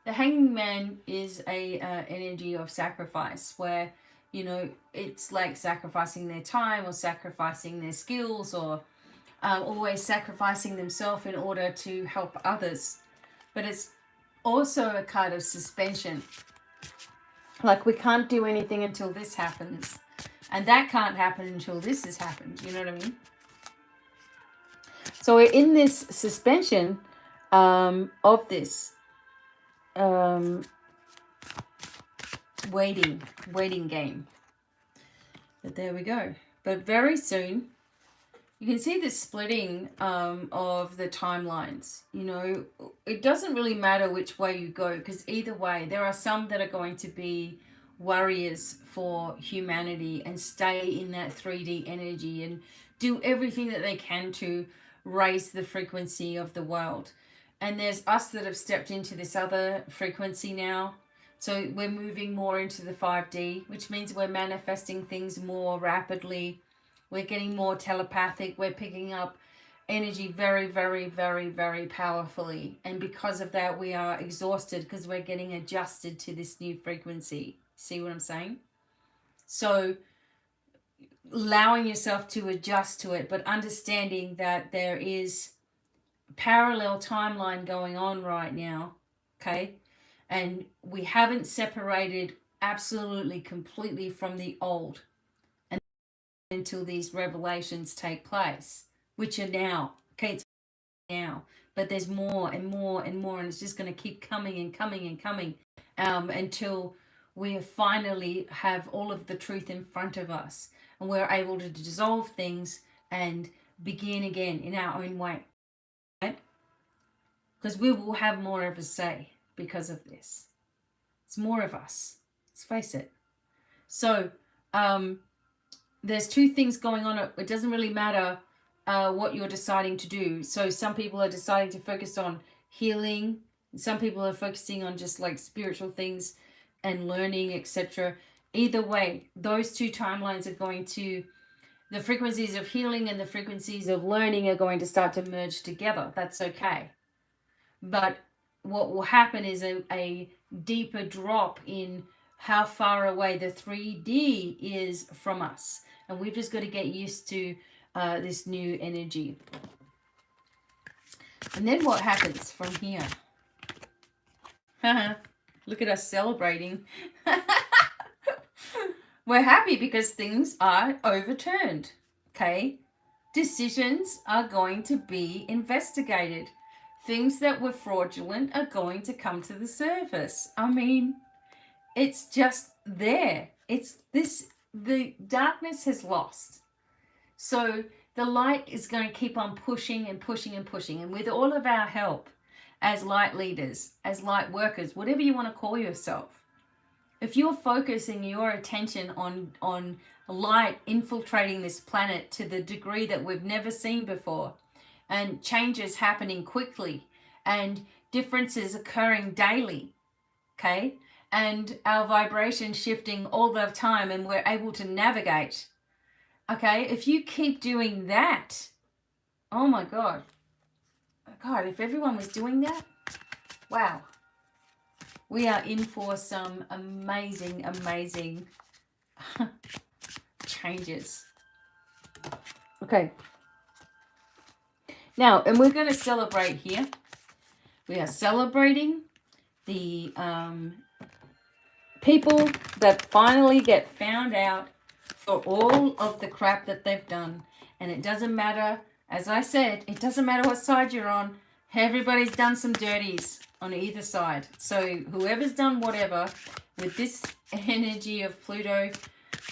the Hanging Man is a energy of sacrifice, where, you know, it's like sacrificing their time or sacrificing their skills, or always sacrificing themselves in order to help others. But it's also a kind of suspension. Like, we can't do anything until this happens, and that can't happen until this has happened. You know what I mean? So we're in this suspension of this waiting game. But there we go. But very soon, you can see the splitting of the timelines. You know, it doesn't really matter which way you go, because either way, there are some that are going to be warriors for humanity and stay in that 3D energy and do everything that they can to raise the frequency of the world. And there's us that have stepped into this other frequency now. So we're moving more into the 5D, which means we're manifesting things more rapidly. We're getting more telepathic. We're picking up energy very, very, very, very powerfully. And because of that, we are exhausted because we're getting adjusted to this new frequency. See what I'm saying? So allowing yourself to adjust to it, but understanding that there is parallel timeline going on right now, okay? And we haven't separated absolutely completely from the old until these revelations take place, which are now, okay, it's now, but there's more and more and more, and it's just going to keep coming and coming and coming until we finally have all of the truth in front of us, and we're able to dissolve things and begin again in our own way, right? Because we will have more of a say because of this. It's more of us. Let's face it. So there's two things going on. It doesn't really matter what you're deciding to do. So some people are deciding to focus on healing. Some people are focusing on just like spiritual things and learning, etc. Either way, those two timelines are going to, the frequencies of healing and the frequencies of learning are going to start to merge together. That's okay. But what will happen is a deeper drop in how far away the 3D is from us. And we've just got to get used to this new energy. And then what happens from here? Look at us celebrating. We're happy because things are overturned, okay? Decisions are going to be investigated. Things that were fraudulent are going to come to the surface. I mean, it's just there. It's this, the darkness has lost. So the light is going to keep on pushing and pushing and pushing. And with all of our help as light leaders, as light workers, whatever you want to call yourself, if you're focusing your attention on light infiltrating this planet to the degree that we've never seen before, and changes happening quickly and differences occurring daily, okay? And our vibration shifting all the time, and we're able to navigate, okay? If you keep doing that, oh my God, if everyone was doing that, wow, we are in for some amazing, amazing changes. Okay. Now, and we're going to celebrate here. We are celebrating the people that finally get found out for all of the crap that they've done. And it doesn't matter, as I said, it doesn't matter what side you're on. Everybody's done some dirties on either side. So whoever's done whatever, with this energy of Pluto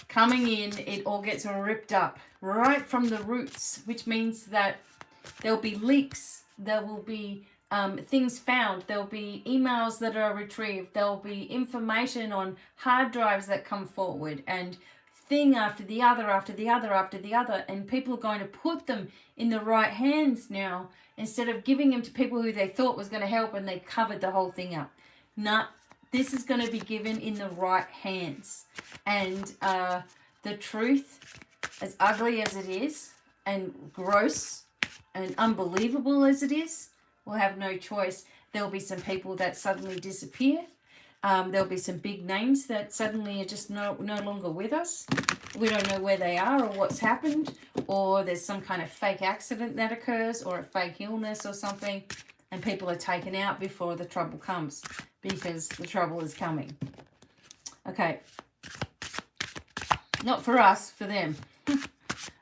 coming in, it all gets ripped up right from the roots, which means that there'll be leaks, there will be things found, there'll be emails that are retrieved, there'll be information on hard drives that come forward, and thing after the other, after the other, after the other, and people are going to put them in the right hands now, instead of giving them to people who they thought was going to help, and they covered the whole thing up. No, this is going to be given in the right hands. And the truth, as ugly as it is, and gross and unbelievable as it is, will have no choice. There'll be some people that suddenly disappear. There'll be some big names that suddenly are just no longer with us. We don't know where they are or what's happened, or there's some kind of fake accident that occurs, or a fake illness or something, and people are taken out before the trouble comes, because the trouble is coming. Okay. Not for us, for them.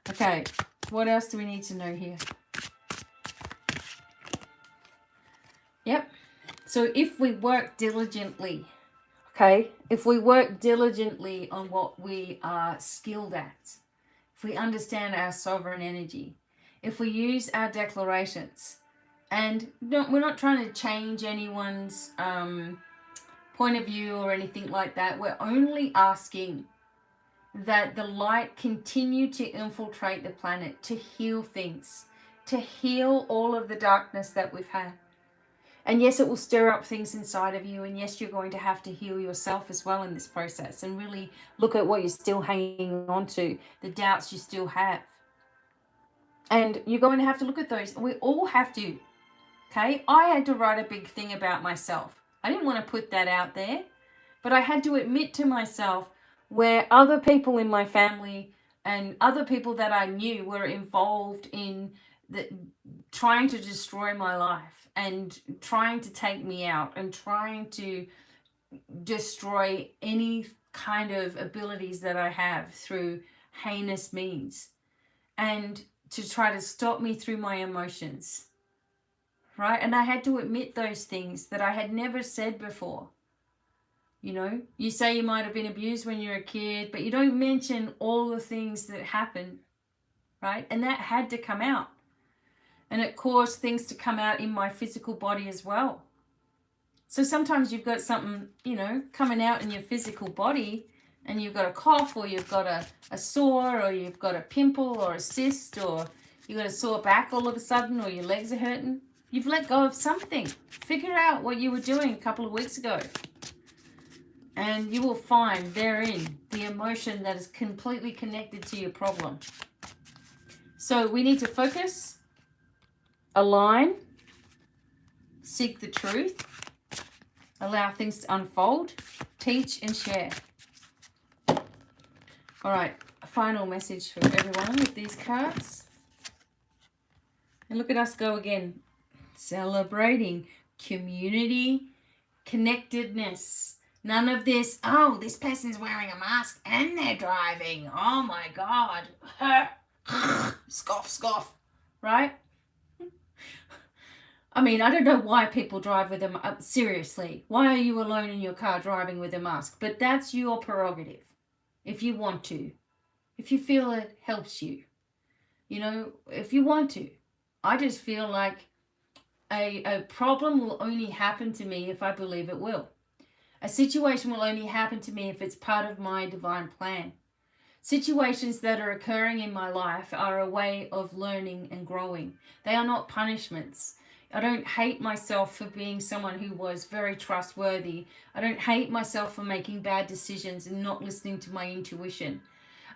Okay, what else do we need to know here? Yep. So if we work diligently, okay, if we work diligently on what we are skilled at, if we understand our sovereign energy, if we use our declarations, and we're not trying to change anyone's point of view or anything like that. We're only asking that the light continue to infiltrate the planet, to heal things, to heal all of the darkness that we've had. And yes, it will stir up things inside of you. And yes, you're going to have to heal yourself as well in this process, and really look at what you're still hanging on to, the doubts you still have. And you're going to have to look at those. We all have to. Okay? I had to write a big thing about myself. I didn't want to put that out there, but I had to admit to myself where other people in my family and other people that I knew were involved in trying to destroy my life, and trying to take me out, and trying to destroy any kind of abilities that I have through heinous means, and to try to stop me through my emotions, right? And I had to admit those things that I had never said before. You know, you say you might have been abused when you're a kid, but you don't mention all the things that happen, right? And that had to come out. And it caused things to come out in my physical body as well. So sometimes you've got something, you know, coming out in your physical body, and you've got a cough, or you've got a sore, or you've got a pimple or a cyst, or you've got a sore back all of a sudden, or your legs are hurting. You've let go of something. Figure out what you were doing a couple of weeks ago. And you will find therein the emotion that is completely connected to your problem. So we need to focus, align, seek the truth, allow things to unfold, teach and share. All right, a final message for everyone with these cards. And look at us go again, celebrating community connectedness. None of this, oh, this person's wearing a mask and they're driving. Oh my God. Scoff, scoff, right? I mean, I don't know why people drive with them. Seriously, why are you alone in your car driving with a mask? But that's your prerogative, if you want to. If you feel it helps you. You know, if you want to. I just feel like a problem will only happen to me if I believe it will. A situation will only happen to me if it's part of my divine plan. Situations that are occurring in my life are a way of learning and growing. They are not punishments. I don't hate myself for being someone who was very trustworthy. I don't hate myself for making bad decisions and not listening to my intuition.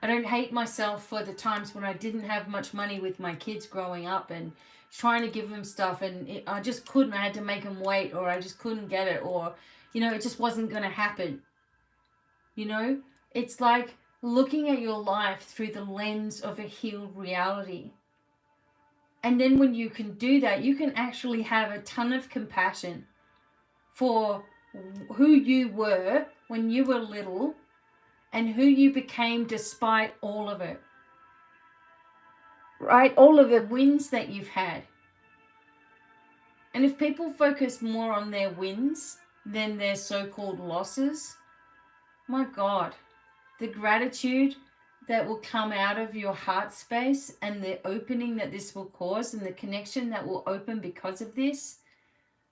I don't hate myself for the times when I didn't have much money with my kids growing up and trying to give them stuff, and I just couldn't. I had to make them wait, or I just couldn't get it, or, it just wasn't going to happen. It's like looking at your life through the lens of a healed reality. And then when you can do that, you can actually have a ton of compassion for who you were when you were little and who you became despite all of it. Right? All of the wins that you've had. And if people focus more on their wins than their so-called losses, my God, the gratitude that will come out of your heart space and the opening that this will cause and the connection that will open because of this.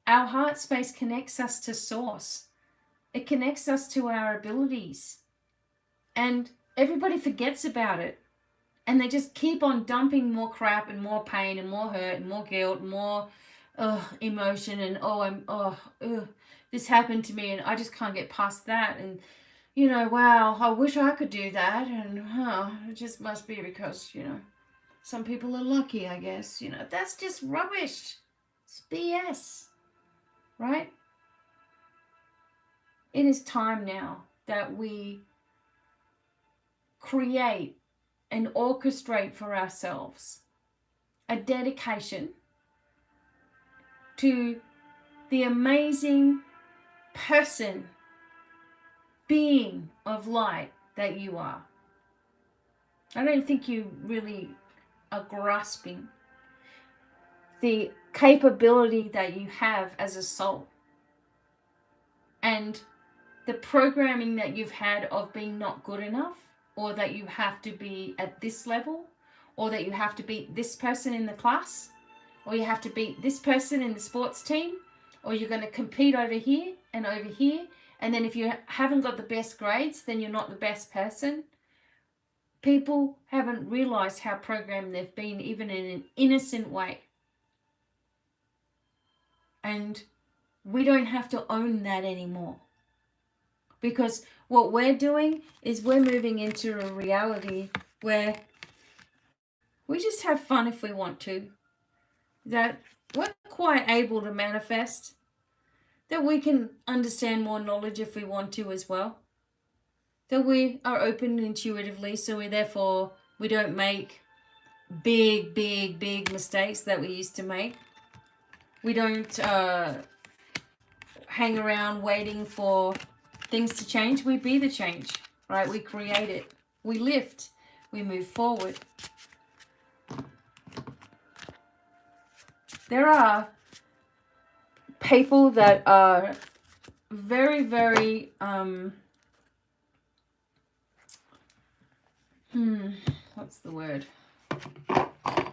Our heart space connects us to source. It connects us to our abilities. And everybody forgets about it. And they just keep on dumping more crap and more pain and more hurt and more guilt and more emotion and this happened to me and I just can't get past that. And wow, I wish I could do that. And it just must be because, some people are lucky, I guess. That's just rubbish. It's BS, right? It is time now that we create and orchestrate for ourselves a dedication to the amazing person, being of light that you are. I don't think you really are grasping the capability that you have as a soul and the programming that you've had of being not good enough, or that you have to be at this level, or that you have to beat this person in the class, or you have to beat this person in the sports team, or you're going to compete over here and over here. And then if you haven't got the best grades, then you're not the best person. People haven't realized how programmed they've been, even in an innocent way. And we don't have to own that anymore. Because what we're doing is we're moving into a reality where we just have fun if we want to. That we're quite able to manifest. That we can understand more knowledge if we want to as well. That we are open intuitively, so we don't make big mistakes that we used to make. We don't hang around waiting for things to change. We be the change, right? We create it. We lift. We move forward. There are people that are very, very what's the word?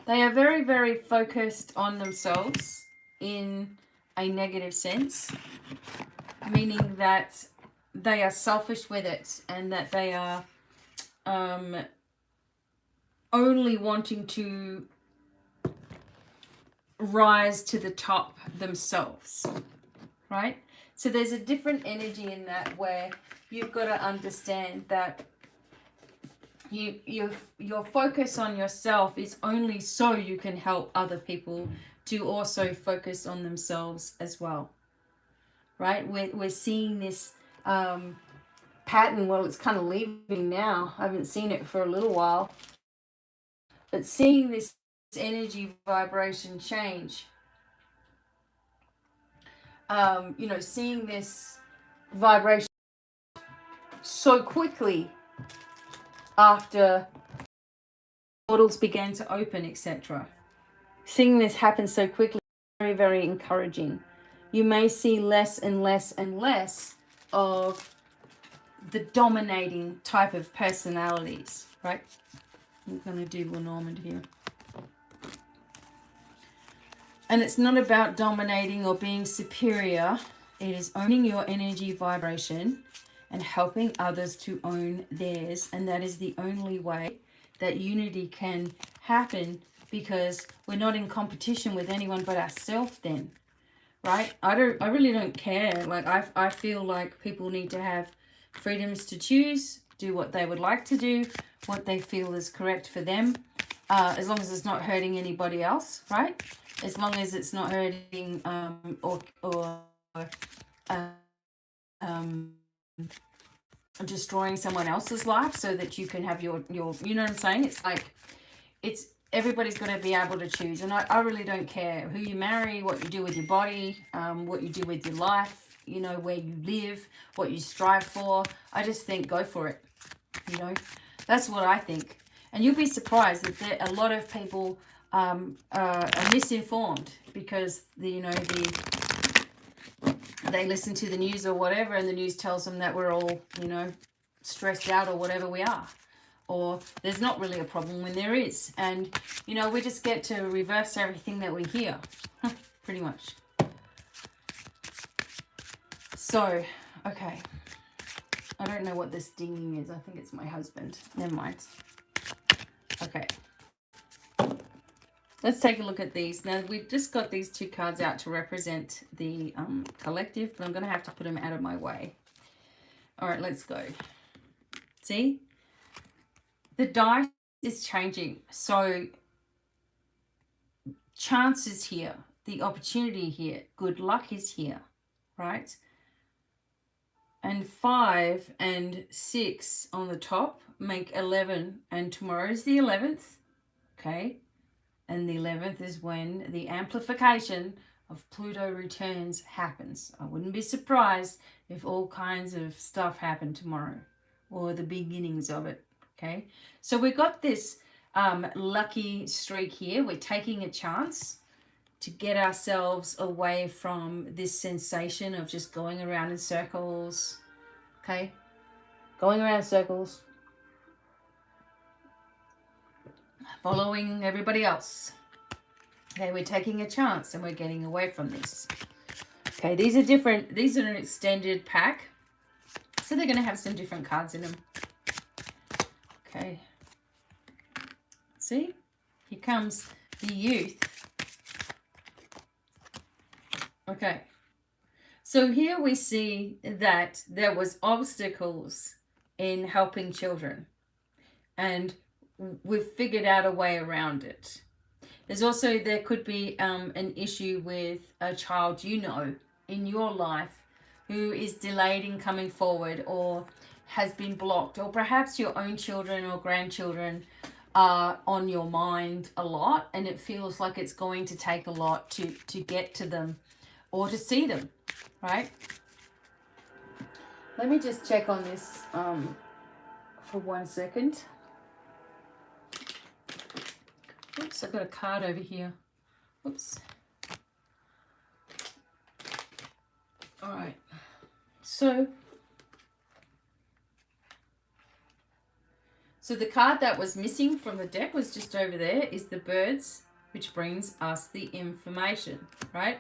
They are very, very focused on themselves in a negative sense, meaning that they are selfish with it and that they are only wanting to rise to the top themselves, right? So there's a different energy in that where you've got to understand that your focus on yourself is only so you can help other people to also focus on themselves as well, right? We're seeing this pattern. Well, it's kind of leaving now. I haven't seen it for a little while, but seeing this energy vibration change, seeing this vibration so quickly after portals began to open, etc. Seeing this happen so quickly is very, very encouraging. You may see less and less and less of the dominating type of personalities, right? I'm going to do Lenormand here. And it's not about dominating or being superior. It is owning your energy vibration and helping others to own theirs. And that is the only way that unity can happen, because we're not in competition with anyone but ourselves then, right? I really don't care. Like, I feel like people need to have freedoms to choose, do what they would like to do, what they feel is correct for them, as long as it's not hurting anybody else, right? As long as it's not hurting or destroying someone else's life so that you can have your you know what I'm saying? It's like, it's everybody's got to be able to choose. And I really don't care who you marry, what you do with your body, what you do with your life, you know, where you live, what you strive for. I just think go for it, you know. That's what I think. And you'll be surprised that a lot of people are misinformed because they listen to the news or whatever, and the news tells them that we're all, you know, stressed out or whatever we are, or there's not really a problem when there is. And, you know, we just get to reverse everything that we hear, pretty much. So, okay. I don't know what this dinging is. I think it's my husband. Never mind. Okay. Let's take a look at these. Now, we've just got these two cards out to represent the collective, but I'm going to have to put them out of my way. All right, let's go. See? The dice is changing. So, chance is here. The opportunity here. Good luck is here, right? And 5 and 6 on the top make 11. And tomorrow's the 11th, okay? And the 11th is when the amplification of Pluto returns happens. I wouldn't be surprised if all kinds of stuff happened tomorrow, or the beginnings of it, okay? So we've got this lucky streak here. We're taking a chance to get ourselves away from this sensation of just going around in circles, okay? Going around in circles. Following everybody else. Okay, we're taking a chance and we're getting away from this. Okay, these are different. These are an extended pack. So they're going to have some different cards in them. Okay. See? Here comes the youth. Okay. So here we see that there was obstacles in helping children. And we've figured out a way around it. There's also, there could be an issue with a child you know in your life who is delayed in coming forward or has been blocked, or perhaps your own children or grandchildren are on your mind a lot, and it feels like it's going to take a lot to get to them or to see them, right? Let me just check on this for 1 second. Oops, I've got a card over here. Oops. All right. So the card that was missing from the deck was just over there, is the birds, which brings us the information, right?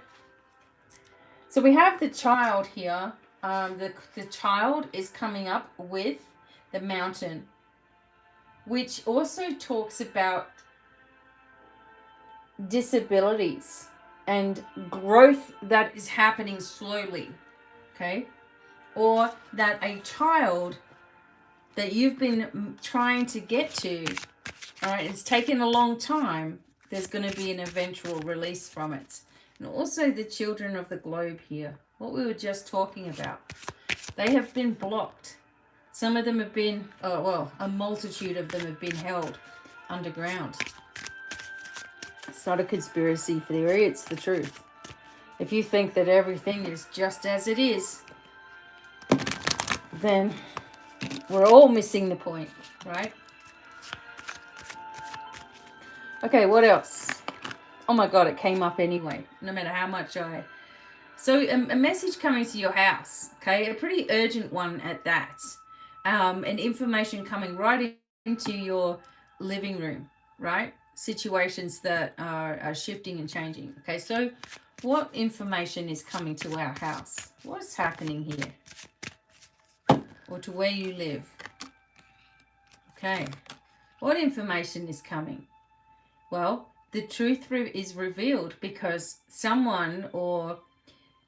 So we have the child here. The child is coming up with the mountain, which also talks about disabilities and growth that is happening slowly, okay? Or that a child that you've been trying to get to, all right, it's taken a long time, there's going to be an eventual release from it. And also the children of the globe here, what we were just talking about, they have been blocked. Some of them have been, a multitude of them have been held underground. It's not a conspiracy theory, it's the truth. If you think that everything is just as it is, then we're all missing the point, right? Okay, what else? Oh my God, it came up anyway, no matter how much I... So a message coming to your house, okay? A pretty urgent one at that. And information coming right into your living room, right? Situations that are shifting and changing. Okay, so what information is coming to our house? What's happening here? or to where you live. Okay. What information is coming? Well, the truth is revealed because someone, or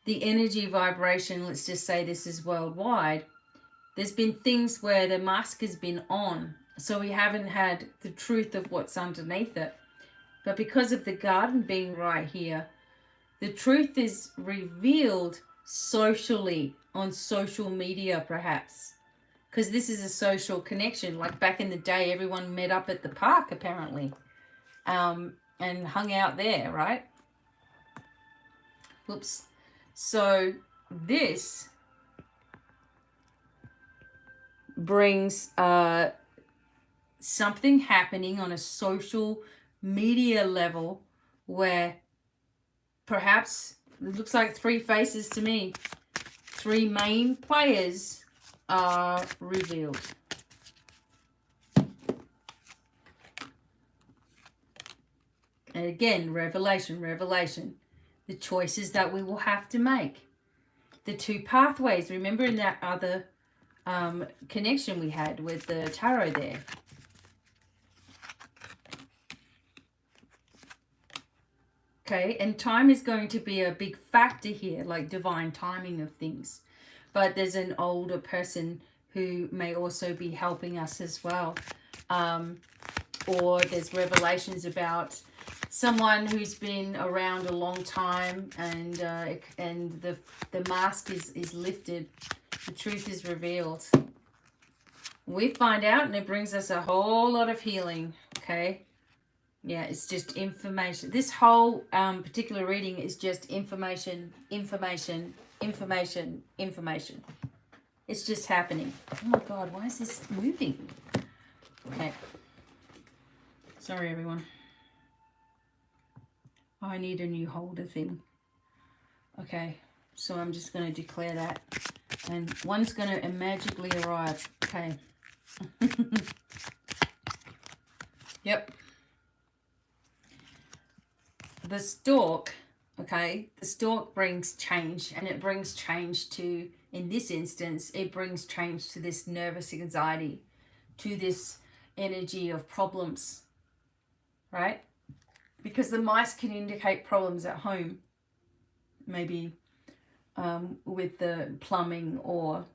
the energy vibration, let's just say this is worldwide, there's been things where the mask has been on, so we haven't had the truth of what's underneath it. But because of the garden being right here, the truth is revealed socially, on social media perhaps, because this is a social connection. Like back in the day, everyone met up at the park apparently, and hung out there, right? Whoops. So this brings something happening on a social media level where perhaps it looks like three faces to me. Three main players are revealed. And again, revelation, revelation. The choices that we will have to make. The two pathways. Remember in that other connection we had with the tarot there. Okay, and time is going to be a big factor here, like divine timing of things. But there's an older person who may also be helping us as well. Or there's revelations about someone who's been around a long time, and the mask is lifted. The truth is revealed. We find out, and it brings us a whole lot of healing. Okay. Yeah, it's just information. This whole particular reading is just information, information, information, information. It's just happening. Oh my God, why is this moving? Okay. Sorry, everyone. I need a new holder thing. Okay, so I'm just going to declare that. And one's going to magically arrive. Okay. Yep. The stork, okay, the stork brings change, and it brings change to, in this instance, it brings change to this nervous anxiety, to this energy of problems, right? Because the mice can indicate problems at home, maybe with the plumbing or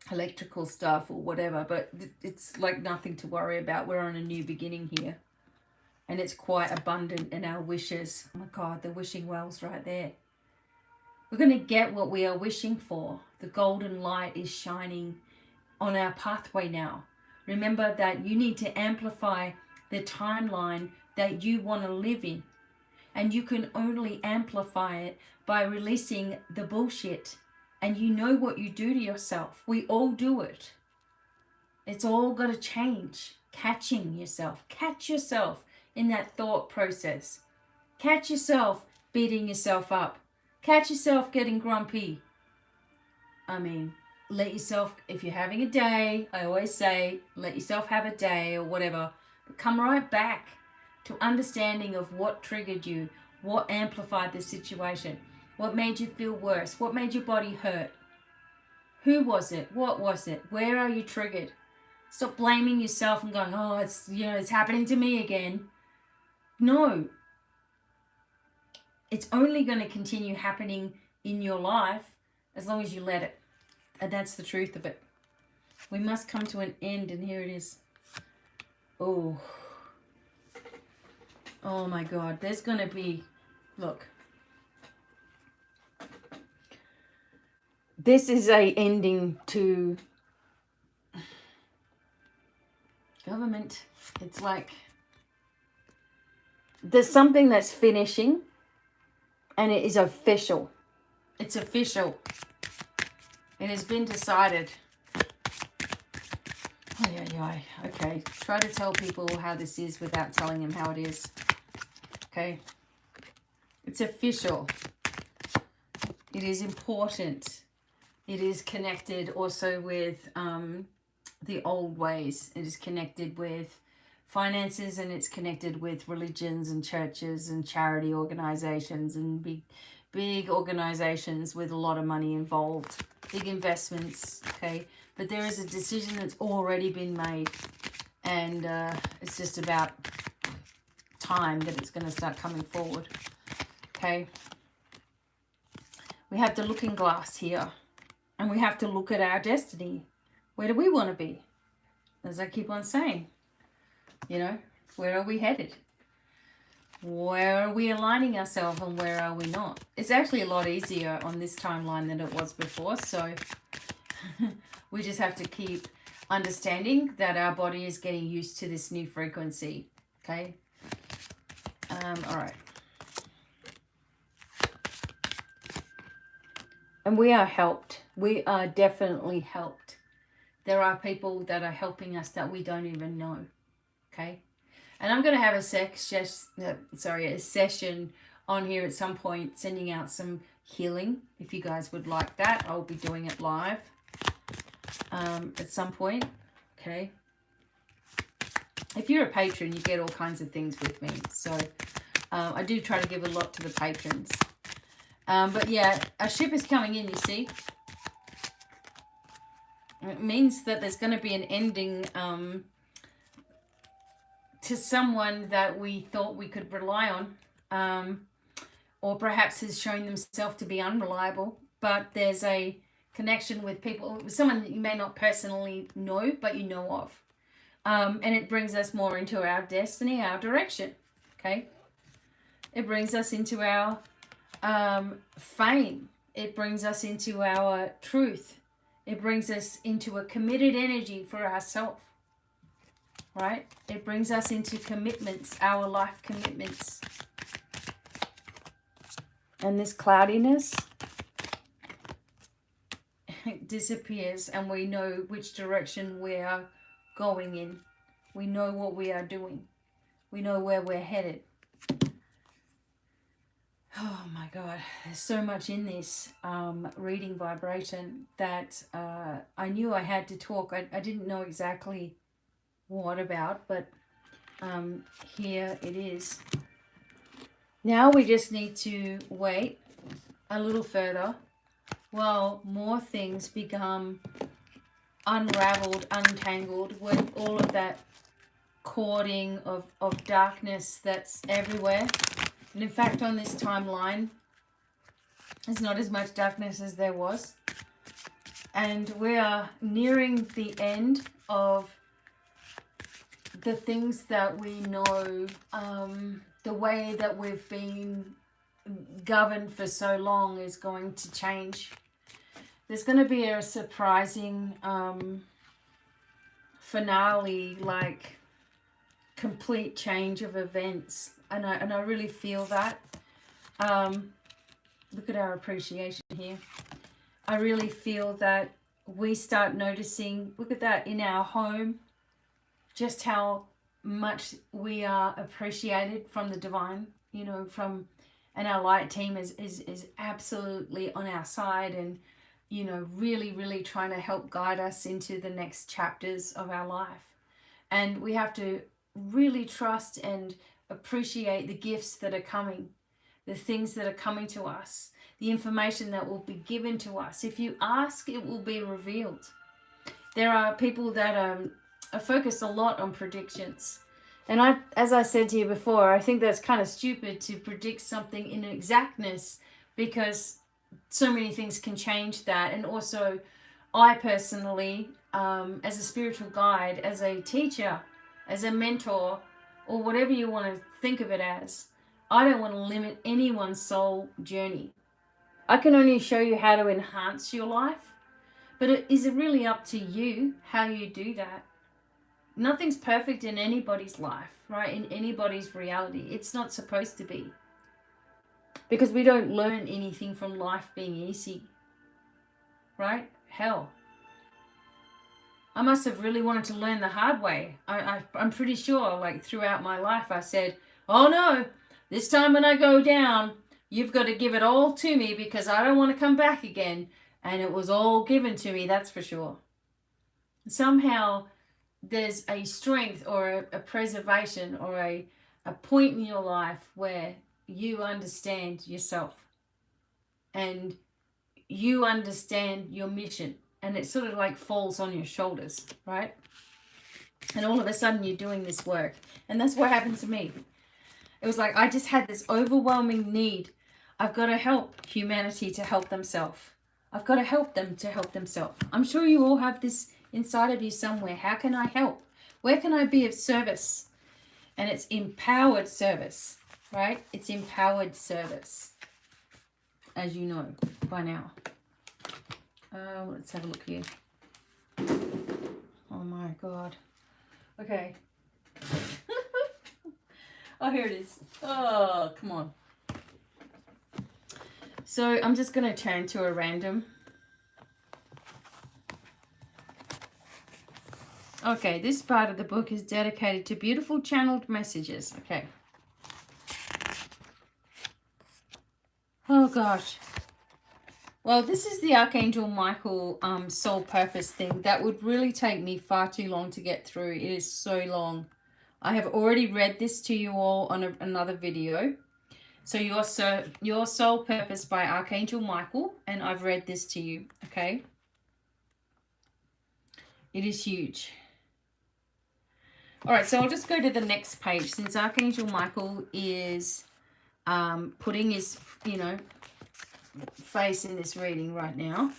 electrical stuff or whatever, but it's like nothing to worry about. We're on a new beginning here. And it's quite abundant in our wishes. Oh my God, the wishing well's right there. We're going to get what we are wishing for. The golden light is shining on our pathway now. Remember that you need to amplify the timeline that you want to live in. And you can only amplify it by releasing the bullshit. And you know what you do to yourself. We all do it. It's all got to change. Catching yourself. Catch yourself in that thought process. Catch yourself beating yourself up. Catch yourself getting grumpy. I mean, let yourself, if you're having a day, I always say, let yourself have a day or whatever. But come right back to understanding of what triggered you, what amplified the situation, what made you feel worse, what made your body hurt. Who was it? What was it? Where are you triggered? Stop blaming yourself and going, oh, it's happening to me again. No. It's only going to continue happening in your life as long as you let it. And that's the truth of it. We must come to an end, and here it is. Oh. Oh my God. There's going to be, look. This is a ending to government. It's like there's something that's finishing, and it is official. It's official. It has been decided. Oh, yeah. Okay. Try to tell people how this is without telling them how it is. Okay. It's official. It is important. It is connected also with the old ways. It is connected with finances, and it's connected with religions and churches and charity organizations and big organizations with a lot of money involved. big investments, okay? But there is a decision that's already been made, and it's just about time that it's going to start coming forward, okay? We have the looking glass here, and we have to look at our destiny. Where do we want to be? As I keep on saying, you know, where are we headed? Where are we aligning ourselves and where are we not? It's actually a lot easier on this timeline than it was before. So we just have to keep understanding that our body is getting used to this new frequency. Okay. All right. And we are helped. We are definitely helped. There are people that are helping us that we don't even know. Okay. And I'm going to have a session on here at some point, sending out some healing. If you guys would like that, I'll be doing it live at some point. Okay. If you're a patron, you get all kinds of things with me. So I do try to give a lot to the patrons. But yeah, a ship is coming in, you see. It means that there's going to be an ending to someone that we thought we could rely on, or perhaps has shown themselves to be unreliable, but there's a connection with people, someone that you may not personally know, but you know of. And it brings us more into our destiny, our direction, okay? It brings us into our fame. It brings us into our truth. It brings us into a committed energy for ourselves. Right? It brings us into commitments, our life commitments. And this cloudiness disappears, and we know which direction we are going in. We know what we are doing. We know where we're headed. Oh my God, there's so much in this reading vibration that I knew I had to talk. I didn't know exactly what about, but here it is. Now we just need to wait a little further while more things become unraveled, untangled, with all of that cording of darkness that's everywhere. And in fact, on this timeline, there's not as much darkness as there was. And we are nearing the end of the things that we know, the way that we've been governed for so long is going to change. There's going to be a surprising finale, like complete change of events, and I really feel that. Look at our appreciation here. I really feel that we start noticing, look at that, in our home, just how much we are appreciated from the divine, you know, and our light team is absolutely on our side, and, you know, really, really trying to help guide us into the next chapters of our life. And we have to really trust and appreciate the gifts that are coming, the things that are coming to us, the information that will be given to us. If you ask, it will be revealed. There are people that are focused a lot on predictions. And as I said to you before, I think that's kind of stupid to predict something in exactness, because so many things can change that. And also, I personally, as a spiritual guide, as a teacher, as a mentor, or whatever you want to think of it as, I don't want to limit anyone's soul journey. I can only show you how to enhance your life, but it is really up to you how you do that. Nothing's perfect in anybody's life, right? In anybody's reality. It's not supposed to be. Because we don't learn anything from life being easy. Right? Hell. I must have really wanted to learn the hard way. I'm pretty sure, like, throughout my life I said, oh no, this time when I go down, you've got to give it all to me because I don't want to come back again. And it was all given to me, that's for sure. Somehow there's a strength or a preservation or a point in your life where you understand yourself and you understand your mission, and it sort of like falls on your shoulders, right? And all of a sudden you're doing this work. And that's what happened to me. It was like I just had this overwhelming need. I've got to help humanity to help themselves. I've got to help them to help themselves. I'm sure you all have this inside of you somewhere. How can I help? Where can I be of service? And it's empowered service, right? It's empowered service, as you know by now. Let's have a look here. Oh my God. Okay. Oh, here it is. Oh, come on. So I'm just going to turn to a random. Okay, this part of the book is dedicated to beautiful channeled messages. Okay. Oh, gosh. Well, this is the Archangel Michael soul purpose thing. That would really take me far too long to get through. It is so long. I have already read this to you all on another video. So your soul purpose by Archangel Michael, and I've read this to you, okay? It is huge. All right, so I'll just go to the next page since Archangel Michael is putting his, face in this reading right now.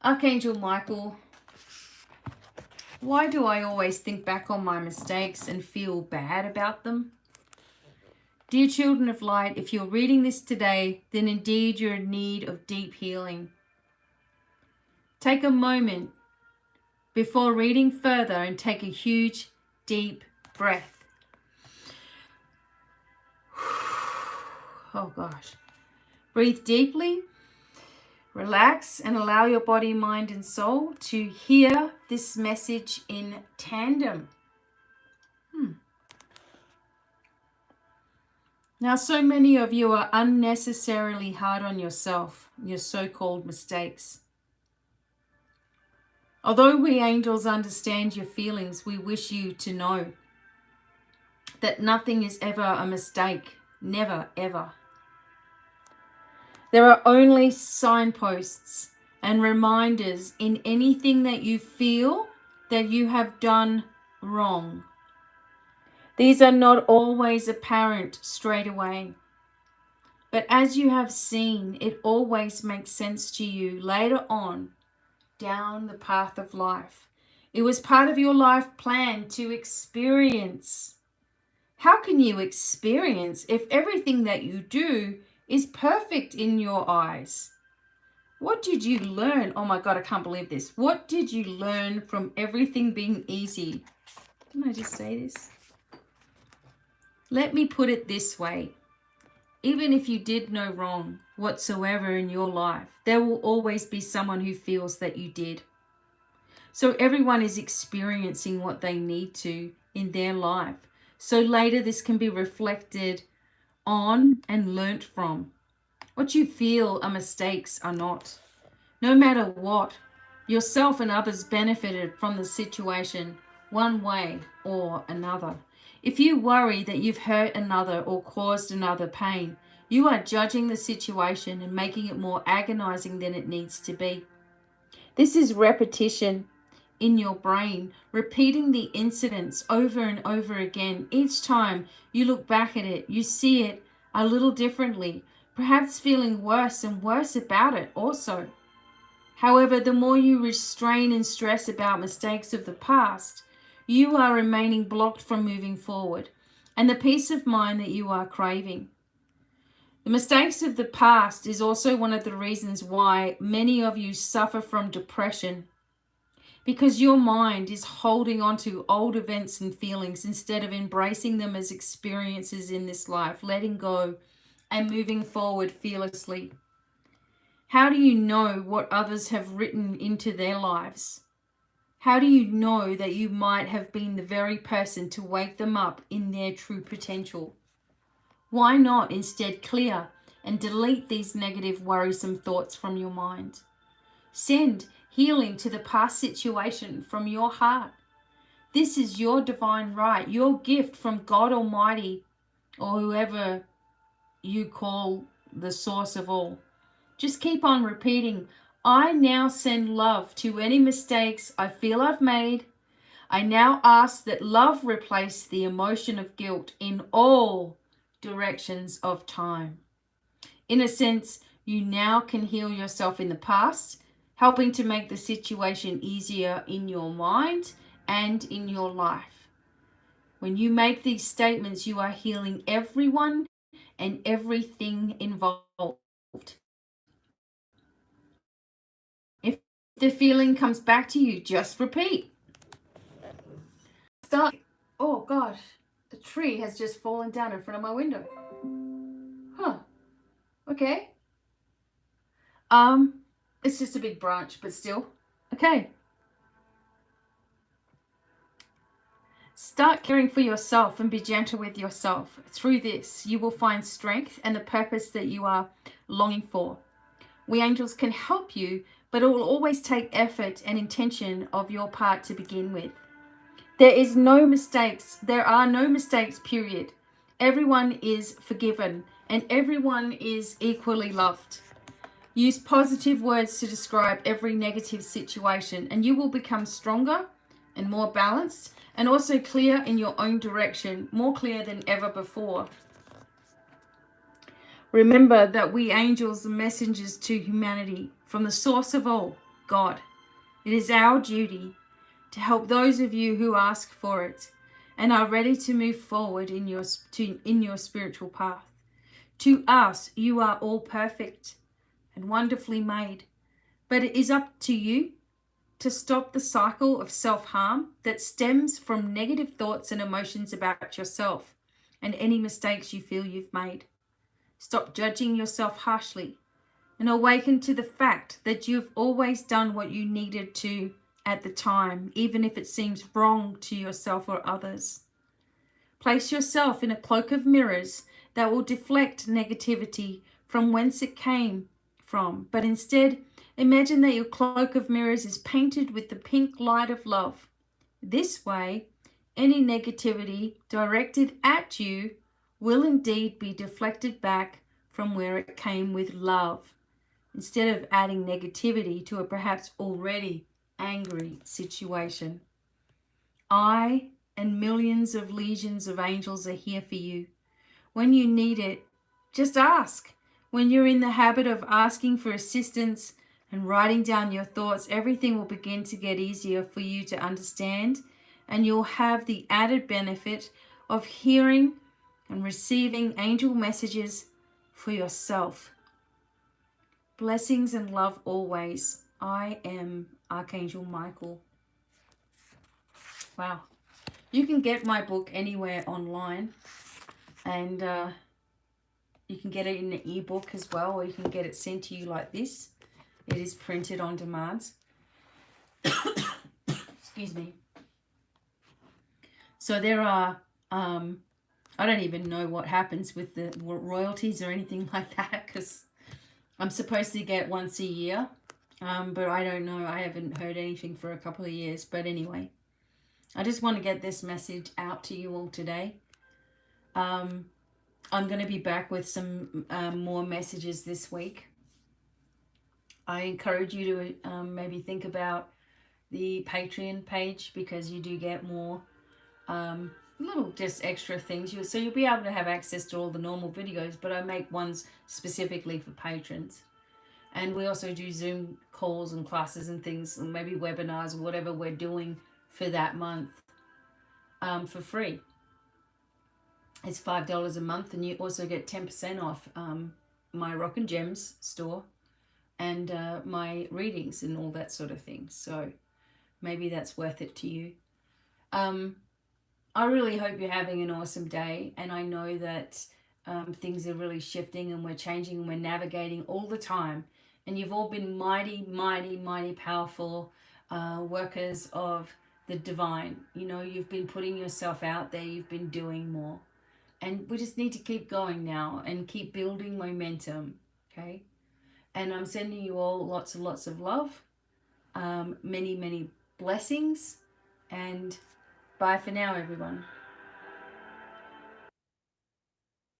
Archangel Michael, why do I always think back on my mistakes and feel bad about them? Dear children of light, if you're reading this today, then indeed you're in need of deep healing. Take a moment before reading further and take a huge, deep breath. Oh gosh. Breathe deeply, relax, and allow your body, mind, and soul to hear this message in tandem. Now, so many of you are unnecessarily hard on yourself, your so-called mistakes. Although we angels understand your feelings, we wish you to know that nothing is ever a mistake. Never, ever. There are only signposts and reminders in anything that you feel that you have done wrong. These are not always apparent straight away. But as you have seen, it always makes sense to you later on down the path of life. It was part of your life plan to experience. How can you experience if everything that you do is perfect in your eyes? What did you learn? Oh my God, I can't believe this. What did you learn from everything being easy? Didn't I just say this? Let me put it this way. Even if you did no wrong whatsoever in your life, there will always be someone who feels that you did. So everyone is experiencing what they need to in their life. So later this can be reflected on and learnt from. What you feel are mistakes are not. No matter what, yourself and others benefited from the situation one way or another. If you worry that you've hurt another or caused another pain, you are judging the situation and making it more agonizing than it needs to be. This is repetition in your brain, repeating the incidents over and over again. Each time you look back at it, you see it a little differently, perhaps feeling worse and worse about it also. However, the more you restrain and stress about mistakes of the past, you are remaining blocked from moving forward and the peace of mind that you are craving. The mistakes of the past is also one of the reasons why many of you suffer from depression, because your mind is holding on to old events and feelings instead of embracing them as experiences in this life, letting go and moving forward fearlessly. How do you know what others have written into their lives? How do you know that you might have been the very person to wake them up in their true potential? Why not instead clear and delete these negative, worrisome thoughts from your mind? Send healing to the past situation from your heart. This is your divine right, your gift from God Almighty, or whoever you call the source of all. Just keep on repeating, I now send love to any mistakes I feel I've made. I now ask that love replace the emotion of guilt in all directions of time. In a sense, you now can heal yourself in the past, helping to make the situation easier in your mind and in your life. When you make these statements, you are healing everyone and everything involved. If the feeling comes back to you, just repeat. Start. Oh gosh, the tree has just fallen down in front of my window. Huh. Okay. It's just a big branch, but still. Okay. Start caring for yourself and be gentle with yourself. Through this, you will find strength and the purpose that you are longing for. We angels can help you, but it will always take effort and intention of your part to begin with. There is no mistakes. There are no mistakes, period. Everyone is forgiven and everyone is equally loved. Use positive words to describe every negative situation and you will become stronger and more balanced and also clear in your own direction, more clear than ever before. Remember that we angels are messengers to humanity from the source of all, God. It is our duty to help those of you who ask for it and are ready to move forward in your spiritual path. To us, you are all perfect and wonderfully made, but it is up to you to stop the cycle of self-harm that stems from negative thoughts and emotions about yourself and any mistakes you feel you've made. Stop judging yourself harshly and awaken to the fact that you've always done what you needed to at the time, even if it seems wrong to yourself or others. Place yourself in a cloak of mirrors that will deflect negativity from whence it came from, but instead imagine that your cloak of mirrors is painted with the pink light of love. This way, any negativity directed at you will indeed be deflected back from where it came with love, instead of adding negativity to a perhaps already angry situation. I and millions of legions of angels are here for you. When you need it, just ask. When you're in the habit of asking for assistance and writing down your thoughts, everything will begin to get easier for you to understand, and you'll have the added benefit of hearing and receiving angel messages for yourself. Blessings and love always. I am Archangel Michael. Wow. You can get my book anywhere online, and you can get it in the ebook as well, or you can get it sent to you like this. It is printed on demand. Excuse me. So there are, I don't even know what happens with the royalties or anything like that, because I'm supposed to get once a year, but I don't know. I haven't heard anything for a couple of years. But anyway, I just want to get this message out to you all today. I'm going to be back with some more messages this week. I encourage you to maybe think about the Patreon page, because you do get more little just extra things. So you'll be able to have access to all the normal videos, but I make ones specifically for patrons. And we also do Zoom calls and classes and things, and maybe webinars or whatever we're doing for that month for free. It's $5 a month, and you also get 10% off my Rock and Gems store and my readings and all that sort of thing. So maybe that's worth it to you. I really hope you're having an awesome day, and I know that things are really shifting and we're changing and we're navigating all the time, and you've all been mighty, mighty, mighty powerful workers of the divine. You know, you've been putting yourself out there, you've been doing more, and we just need to keep going now and keep building momentum. Okay, and I'm sending you all lots and lots of love, many, many blessings, and bye for now, everyone.